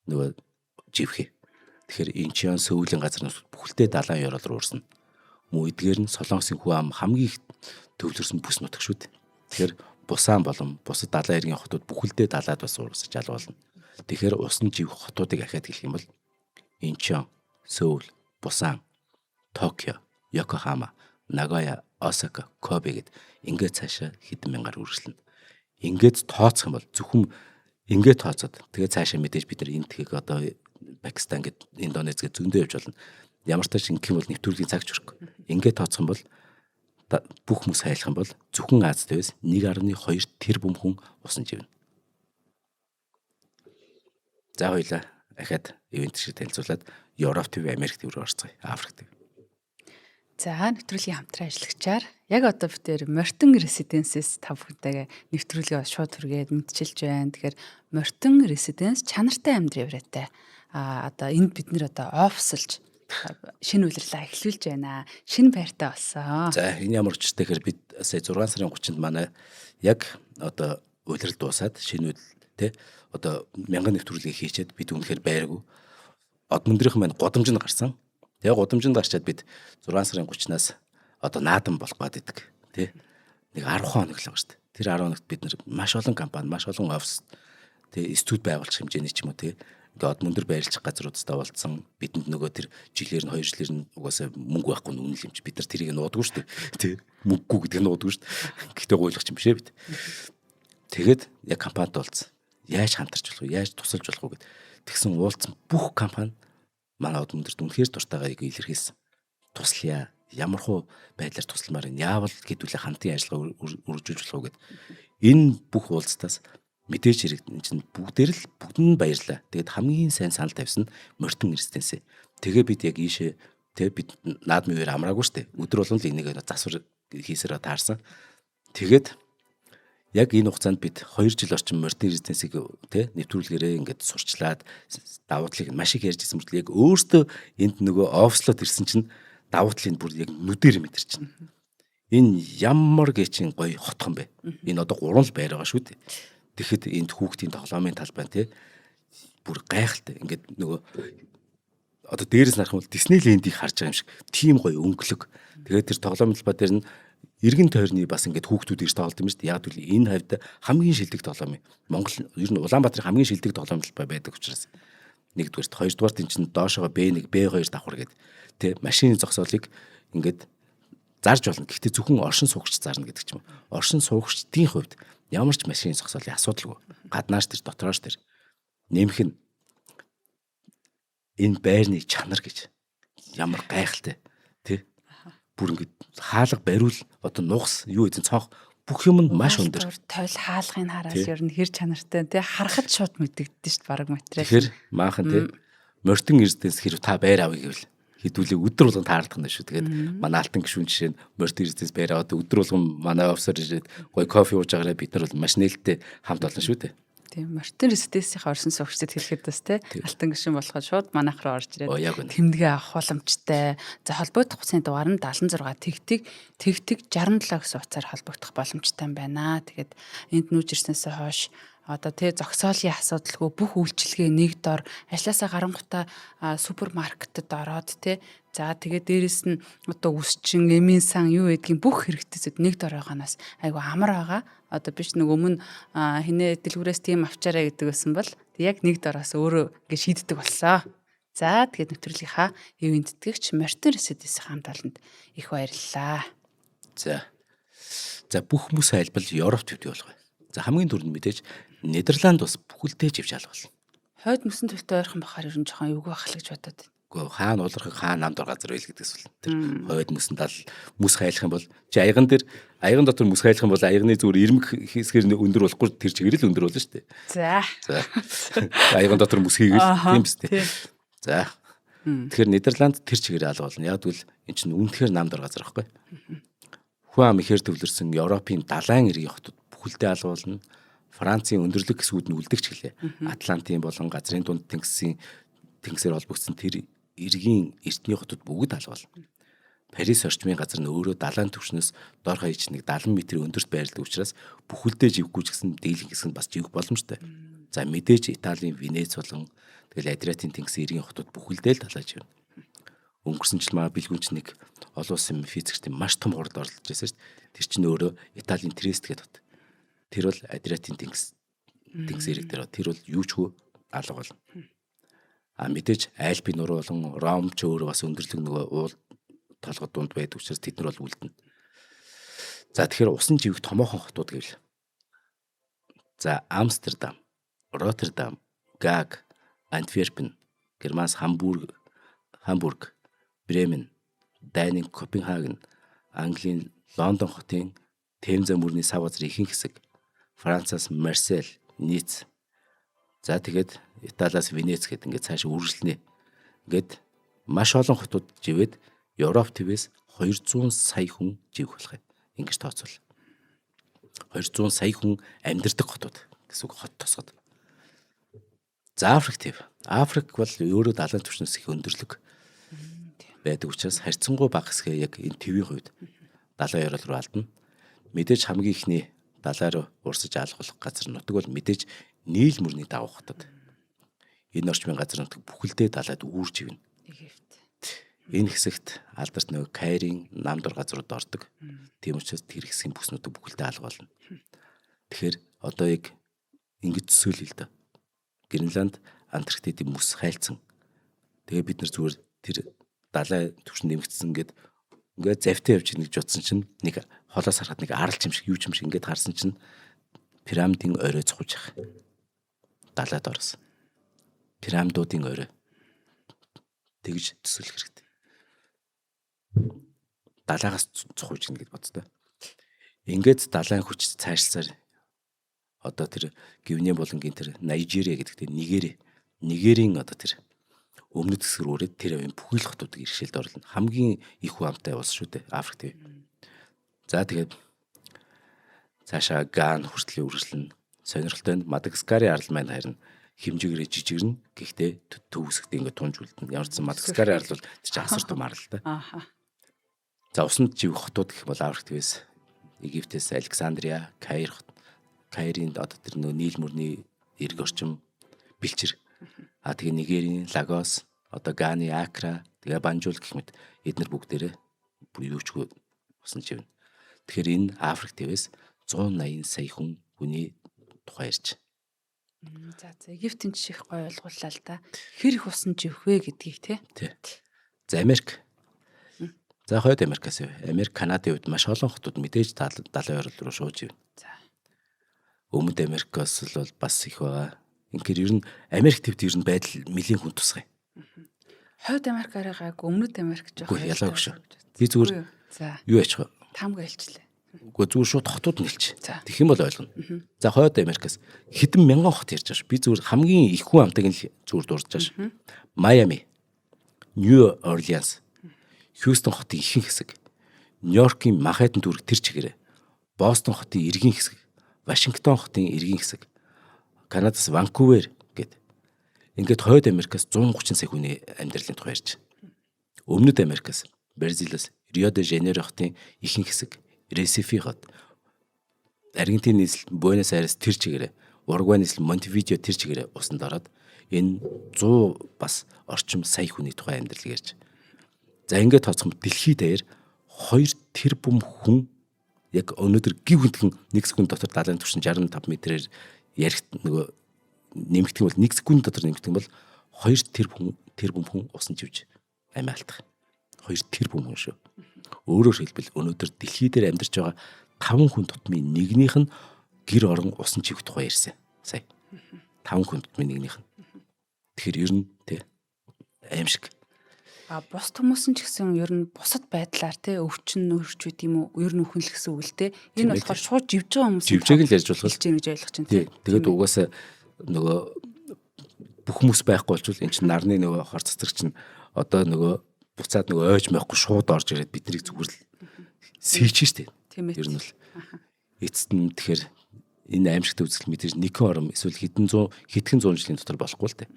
нөгөө живхээ. Тэгэхээр Инчион Сөүлийн газар нутгууд бүхэлдээ далайн ёрол руу урсна. Мөн эдгээр нь Солонгосын хүн ам хамгийн их төвлөрсөн бүс нутаг шүү дээ. Тэгэхээр Бусан болон бусад далайн эргийн хотууд бүхэлдээ далаад бас урсаж алуулна. Тэгэхээр усан живх хотуудыг ахаад хэлэх юм бол Инчион, Сөүл, Бусан, Токио, Йокохама, Нагая, Осака, Кобе гэд ингээд цаашаа хэдэн мянгаар үргэлжлэнэ. Ингээд тооцох юм бол зөвхөн ингээд тооцоод тэгээд цаашаа мэдээж бид нар энэ тгийг одоо Пакистан гэд Индонез гэд зөндөө явж болно. Ямар ч тач ингэх юм бол нэвтрүүлгийн цаг хүрэх. Ингээд тооцох юм бол бүх хүмүүс хайлах юм бол зөвхөн Азид байс 1.2 тэрбум хүн усан живнэ. За хоёлаа ахаад ивент шиг танилцуулаад Европ төв, Америк төв рүү орцгоё. Африк төв.
За нэвтрүүлгийн хамтран ажиллагчаар яг одоо бид нэр Мортон Residence-с та бүхэндээ нэвтрүүлгээ шууд хүргээд мэдчилж байна. Тэгэхээр Мортон Residence чанартай амьдрын явраатай. Одоо энд бид нэр одоо офсолж шинэ үйлрэлээ эхлүүлж байна. Шинэ байртаа болсон.
За энэ ямар ч тэгэхээр бид сая 6 сарын 30-нд манай яг одоо үйлрэл дуусаад шинэ үйлдэл одоо мянган нэвтрүүлгийг хийчихэд бид үнэхээр байраагүй. Од мөндрийнхэн маань годамжинд гарсан. Тэгээ годамжинд гарчаад бид 6 сарын 30-наас одоо наадан болох гээд идэг. Нэг 10 хоног л байгаа шүү дээ. Тэр 10 хоногт бид нар маш олон компани, маш олон офис студ байгуулах хэмжээний ч юм уу ингээд од мөндөр байрлах газруудтай болцсон. Бидэнд нөгөө тэр жилээр нь 2 жилээр нь угаасаа мөнгө байхгүй нь үнэн л юм чи бид нар тэрийг нуудгүй шүү дээ. Мөнгөгүй гэдэг нь нуудгүй шүү дээ. Гэхдээ гуйлах юм бишээ бид. Тэгээд яг компанид болцсон. Яаж хамтарч болох вэ? Яаж тусалж болох вэ гэд тэгсэн уулзсан бүх компани манай од мөндөрт үнэхээр дуртайгаа илэрхийлсэн. Туслая. Ямар хуу байдлаар тусламаар энэ яавал гэдүүлээ хамтын ажиллагаа үргэлжлүүлж болох вэ гэд энэ бүх уулзтаас мэдээж хэрэгтэн чинь бүгд нь баярлаа. Тэгэд хамгийн сайн санал тавьсан Мортон Residence. Тэгээ бид яг ийшээ бид наадмын үеэр амраагүй штэ. Өдөр болгон л энийг засвар хийсээр таарсан. Тэгээд яг энэ хугацаанд бид 2 жил орчим Мортон Residence-ийг нэвтрүүлгээрээ ингээд сурчлаад давуу талыг маш их ярьж ирсэн мөртлөө яг өөртөө энд нөгөө офслоод ирсэн чинь давуу талыг бүр яг нүдээр мэдэрч байна. Энэ ямар гэчин гоё хотхон бэ. Энэ одоо 3 л байр байгаа шүү дээ. Тэгэхэд энд хүүхдийн тоглоомын талбай бүр гайхалтай. Ингээд нөгөө одоо дээрээс нарах юм бол Диснейлендийг харж байгаа юм шиг тийм гоё өнгөлөг. Тэгээд тэр тоглоомын талбай дээр нь эргэн тойрны бас ингээд хүүхдүүд ирж тоглолт юм шүү дээ. Яг л энэ хавьд хамгийн шилдэг тоглоом юм. Монгол ер нь Улаанбаатарын хамгийн шилдэг тоглоом талбай байдаг учраас. Нэгдүгээрт, хоёрдугаарт энэ чинь доошоо B1, B2 давхар гэдэг машины зогсоолыг ингээд зарж болно. Гэхдээ зөвхөн оршин суугч зарна гэдэг ч юм. Оршин суугчдын хувьд ямар ч машины зогсоолын асуудалгүй. Гаднааш тэр дотроош тэр нэмэх нь энэ байрны чанар гэж ямар гайхалтай бүр ингээд хаалга бариул одоо нугас юу эзэн цонх бүх юм нь маш өндөр.
Тойл хаалгыг хараас ер нь хэр чанартай харахад шууд мэдэгдэж шүү дээ баг материал.
Тэгэхээр maaхан Мортон Residence хэрэг та байр авъя гэвэл хэдүүлээ өдөр болгон таардах нь шүү. Тэгээд манай алтан гишүүн жишээ нь Мортон Residence байр аваад өдөр болгон манай офисор ирээд гоё кофе ууж байгаараа бид нар бол маш нээлттэй хамт олон шүү дээ.
Тийм Мортон Residence-ийн орсон суугчдад хэлэхэд бас алтан гишүүн болоход шууд манайх руу орж ирээд тэмдэгэ авах боломжтой. За холбогдох хугацааны дугаар нь 76 тэгтэг 67 гэсэн утсаар холбогдох боломжтой байна. Тэгээд энд нүүж ирснээс хойш одоо зогсоолын асуудалгүй бүх үйлчилгээ нэг дор ажилласаа гарангуйта супермаркетад ороод за тэгээд дээрэс нь одоо үсчин, эмийн сан юу гэдгийг бүх хэрэгтэйсүүд нэг дор байгаанаас айгу амар байгаа. Одоо биш нэг өмнө хинэ дэлгүүрээс тийм авчаарай гэдэг байсан бол яг нэг дороос өөрөө ингэ шийддэг болсон. За тэгээд нэвтрүүлгийнхаа ивент тэтгэгч Мортон Residence хамт олонд их баярлалаа.
За За бүх хүмүүс айлбал Европт өвдөг болох бай. За хамгийн түрүүнд мэдээж Нидерланд бас бүхэлдээ живж алгуулна.
Хойд мөсөн төлтөө ойрхон бахаар ер нь жоохон эвгүй байх л гэж бодоод байна.
Гэхдээ хаана уулархаг хаана намдор газар байл гэдгээс бол тэр хойд мөсөнд ал мөс хайлах юм бол чи аяган дотор мөс хайлах юм бол аягны зүгээр ирмэг хэсгээр өндөр болохгүй тэр чигээр л өндөр болно шүү дээ.
За.
Аяган дотор мөс хийгээл тийм биз дээ.
Тийм.
За. Тэгэхээр Нидерланд тэр чигээр алгуулна. Яг тэгвэл эн чинь үнэхээр намдор газар байхгүй. Хүн ам ихээр төвлөрсөн Европын далайн эргийн хотод бүхэлдээ алгуулна. Францын өндөрлөг хэсгүүд нь үлдэгч гэлээ. Атлантын болон газрын дунд тэнгисээр холбогдсон тэр эргийн эртний хотод бүгд алгуулна. Парис орчмын газар нь өөрөө далайн түвшнээс дор хаяж нэг 70 м өндөрт байрладаг учраас бүхэлдээ живгүй ч гэсэн дийлэн хэсэг нь бас живэх боломжтой. За мэдээж Италийн Венец болон тэгэл Адриатын тэнгисийн эргийн хотод бүхэлдээ л далайж байна. Өнгөрсөн жил маа бэлгүүнч нэг олон улсын физикчдийн маш том хуралд оролцож байсан шүү дээ. Тэр чинь өөрөө Италийн Триест гэдэг хот. Тэр бол Адриатын тэнгис эрэг дээр. Тэр бол юучгүй алга болно. Мэдээж Альпийн нуруу болон Ром ч өөрөө бас өндөрлөг нөгөө уул толгой дунд байдаг учраас тэд нар бол үлдэнэ. За тэгэхээр усан живэх томоохон хотууд гэвэл за Амстердам, Роттердам, Гаг, Антверпен, Германс Хамбург, Бремен, Дайнын Копенгаген, Английн Лондон хотын Темза мөрний сав газрын ихэнх хэсэг, Францаас Марсель, Ниц. За тэгээд Италиас Венец гэдэг ингээд цааш үргэлжлэнэ. Ингээд маш олон хотууд живээд Европ твээс 200 сая хүн живэх болох юм. Ингэж тооцвол. 200 сая хүн амьдардаг хотууд гэсэн үг хот тосгод. За Африк төв. Африк бол өөрөө далайн түвшнээс их өндөрлөг байдаг учраас харьцангуй бага хэсгээ яг энэ твийн хувьд далайн ёрол руу алдна. Мэдээж хамгийн ихний далай руу урсаж алгуулах газар нутаг бол мэдээж Нийл мөрний давуу хотод. Энэ орчмын газар нутаг бүхэлдээ далайд үүрж ивнэ. Энэ хэсэгт алдарт нөгөө Кайрын намдор газрууд ордог. Тийм учраас тэр хэсгийн бүснүүд бүхэлдээ алгуулна. Тэгэхээр одоо яг ингэж төсөөлөе л да. Гренланд, Антарктидын мөс хайлтсан. Тэгээ бид нар зүгээр тэр далай түвшин нэмэгдсэн ингээд завтай явж нэг жутсан чинь нэг холоос харахад нэг арал юм шиг юу юм шиг ингээд харсан чинь пирамидын орой цохож байгаа. Далайд орсон. Пирамидуудын орой. Тэгж төсөөлөх хэрэгтэй. Далайгаас цохож гин гэж боддоо. Ингээд далайн хүч цаашлсаар одоо тэр Гвиней болонгийн тэр Найжириа гэдэг тэр Нигерийн одоо тэр өмнөд хэсгэр үрээд тэр авийн бүхэл хотуудыг иргэшээлд орлоо. Хамгийн их хүн амтай улс шүү дээ Африк төв. За тэгээд цаашаа Ган хүртэл үргэлжлэн сонирхолтой нь Мадагаскарын арал маань харин хэмжээгээр жижигэрнэ. Гэхдээ төв хэсэгт ингээд тунж үлдэнэ. Ямар ч Мадагаскарын арал бол тэр чинь асар том арал та. За усанд живэх хотууд гэх бол Африк твээс Египтээс Александрия, Кайрын одоо тэр нөө Нийл мөрний эрг орчим бэлчэр. Тэгээ Нигерийн Лагос, одоо Ганы Акра, тэгээ Банжул гэх мэт эдгээр бүгдээрээ юучгүй усан живнэ. Тэгэхээр энэ Африк твээс 180 сая хүний тухай ярьж.
За Египтийн жишээ их гоё ойлгууллаа л да. Хэр их усан живэх вэ гэдгийг тий.
За Америк. За хойд Америкаас Америк, Канадын хувьд маш олон хотууд мэдээж далайн орол руу шууж ивнэ. За Өмнөд Америкаас бол бас их байгаа. Инхээр ер нь Америк твд ер нь байдал нэлийн хүн тусгай.
Хойд Америкаараа гайг Өмнөд Америк жоох
ялгаагүй шүү. Би зүгээр юу яачих вэ?
Тамга хэлчлээ.
Үгүй зүгээр шууд хотууд нь хэлчих. Тэгэх юм бол ойлгоно. За хойд Америкаас хэдэн мянган хот ярьж байгаа ш. Би зүгээр хамгийн их хүн амтыг нь зүгээр дурдж байгаа ш. Майами, Нью Орлеанс, Хьюстон хотын ихэнх хэсэг, Нью-Йоркийн Манхэттен дүүрэг тэр чигээрээ, Бостон хотын эргийн хэсэг, Вашингтон хотын эргийн хэсэг, Канадаас Ванкувер гэд. Ингээд хойд Америкаас 130 сая хүний амьдралын тухай ярьж. Өмнөд Америкаас Бразилаас Рио де Жанейро хотын ихэнх хэсэг, Ресифи хот, Аргентин нийслэл Буэнос Айрес тэр чигээрээ, Уругвай нийслэл Монтевидео тэр чигээрээ усанд ороод энэ 100 бас орчим сая хүний тухай амьдрал ярьж. За ингээд тооцох дэлхий дээр 2 тэрбум хүн яг өнөөдөр гів хөндлөн 1 секунд дотор далайн түвшин 65 м-ээр ярих нөгөө нэмэгдэх юм бол 1 секунд дотор нэмэгдэх юм бол 2 тэрбум хүн усан живж амиалтах. 2 тэрбум хүн шүү. Өөрөөр хэлбэл өнөөдөр дэлхий дээр амьдарч байгаа 5 хүн тутмын нэгнийх нь гэр орон усан чивх тухай ярьсан. Сая. 5 хүн тутмын нэгнийх нь. Тэгэхээр ер нь тий аимшиг.
Бус хүмүүс нь ч гэсэн ер нь бусад байдлаар те өвчин нөрч үт юм уу ер нь үхэнл гэсэн үг л те энэ болохоор шууд живж байгаа хүмүүс
живжээг л ярьж болох
гэж ойлгож байна
те. Тэгээд угаасаа нөгөө бүх хүмүүс байхгүй болчвол эн чинь нарны нөгөө хор цэцэг чинь одоо нөгөө буцаад нөгөө ойж байхгүй шууд орж ирээд биднийг зүгээр л сийж штэ. Ер нь бол эцэст нь тэгэхээр энэ аимшигтай үзэл мэдээж нэг ором эсвэл хэдхэн зуун жилийн дотор болохгүй л те.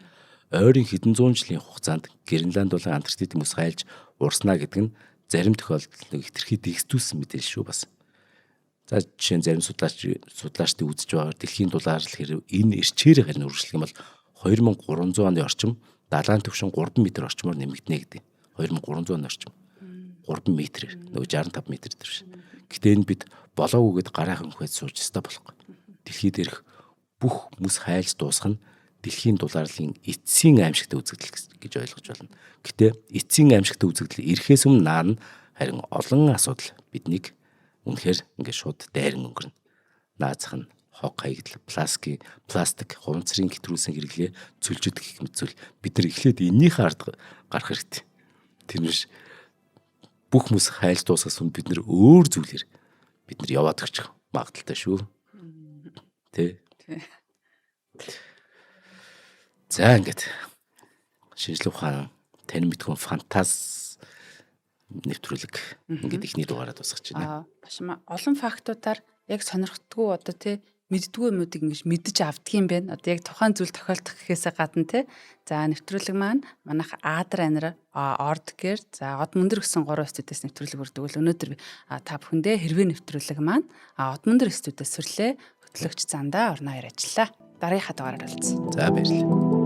Ойрын хэдэн зуун жилийн хугацаанд Гренланд болон Антарктид хүмүүс хайлж урснаа гэдэг нь зарим тохиолдолд нэг хэтэрхий дэгстүүлсэн мэдээлэл шүү бас. За жишээ нь зарим судлаачдын үзэж байгаагаар дэлхийн дулаалал хэрэг энэ эрчээрээ харин үргэлжлэх юм бол 2300 оны орчим далайн түвшин 3 м орчмоор нэмэгдэнэ гэдэг. 2300 оны орчим. 3 м нөгөө 65 м дээр ш. Гэтэ энэ бид болоогүйгээд гараахан хөвөд сууж өстой болохгүй. Дэлхийд ирэх бүх хүмүүс хайлж дуусах нь дэлхийн дулааллын эцсийн аимшигтай үзэгдэл гэж ойлгож байна. Гэтэ эцсийн аимшигтай үзэгдэл ирэхээс өмнө наана харин олон асуудал биднийг үнэхээр ингээд шууд дайран өнгөрнө. Наацх нь хог хаягдал, пластик, хуванцрын гэтрүүлсэн хэрэглээ цөлжөд гэх мэт зүйл бид нар эхлээд эннийхээ ард гарах хэрэгтэй. Тэрнэш бүх хүмүүс хайлж дуусгасан бид нар өөр зүйлээр бид нар яваад өгчих магадaltaй шүү. Тэ. За ингээд шинжлэх ухаан танин мэдхүн фантаз нэвтрүүлэг ингээд ихний дугаараа дуусгаж байна.
Маш олон фактуудаар яг сонирхдгүй одоо тий мэддгүй юмнуудыг ингэж мэдэж авдгийм байна. Одоо яг тухайн зүйл тохиолдох гэхээсээ гадна тий. За нэвтрүүлэг маань манайх Адар анир Ордгэр за Од мөндөр гэсэн 3 студиэс нэвтрүүлэг өрдөг. Өнөөдөр та бүхэндээ хэрвээ нэвтрүүлэг маань Од мөндөр студиэс сүрлээ хөтлөгч Зандаа орно хоёр ажиллаа. Дараагийнхаа дугаараар уулзъя.
За баярлалаа.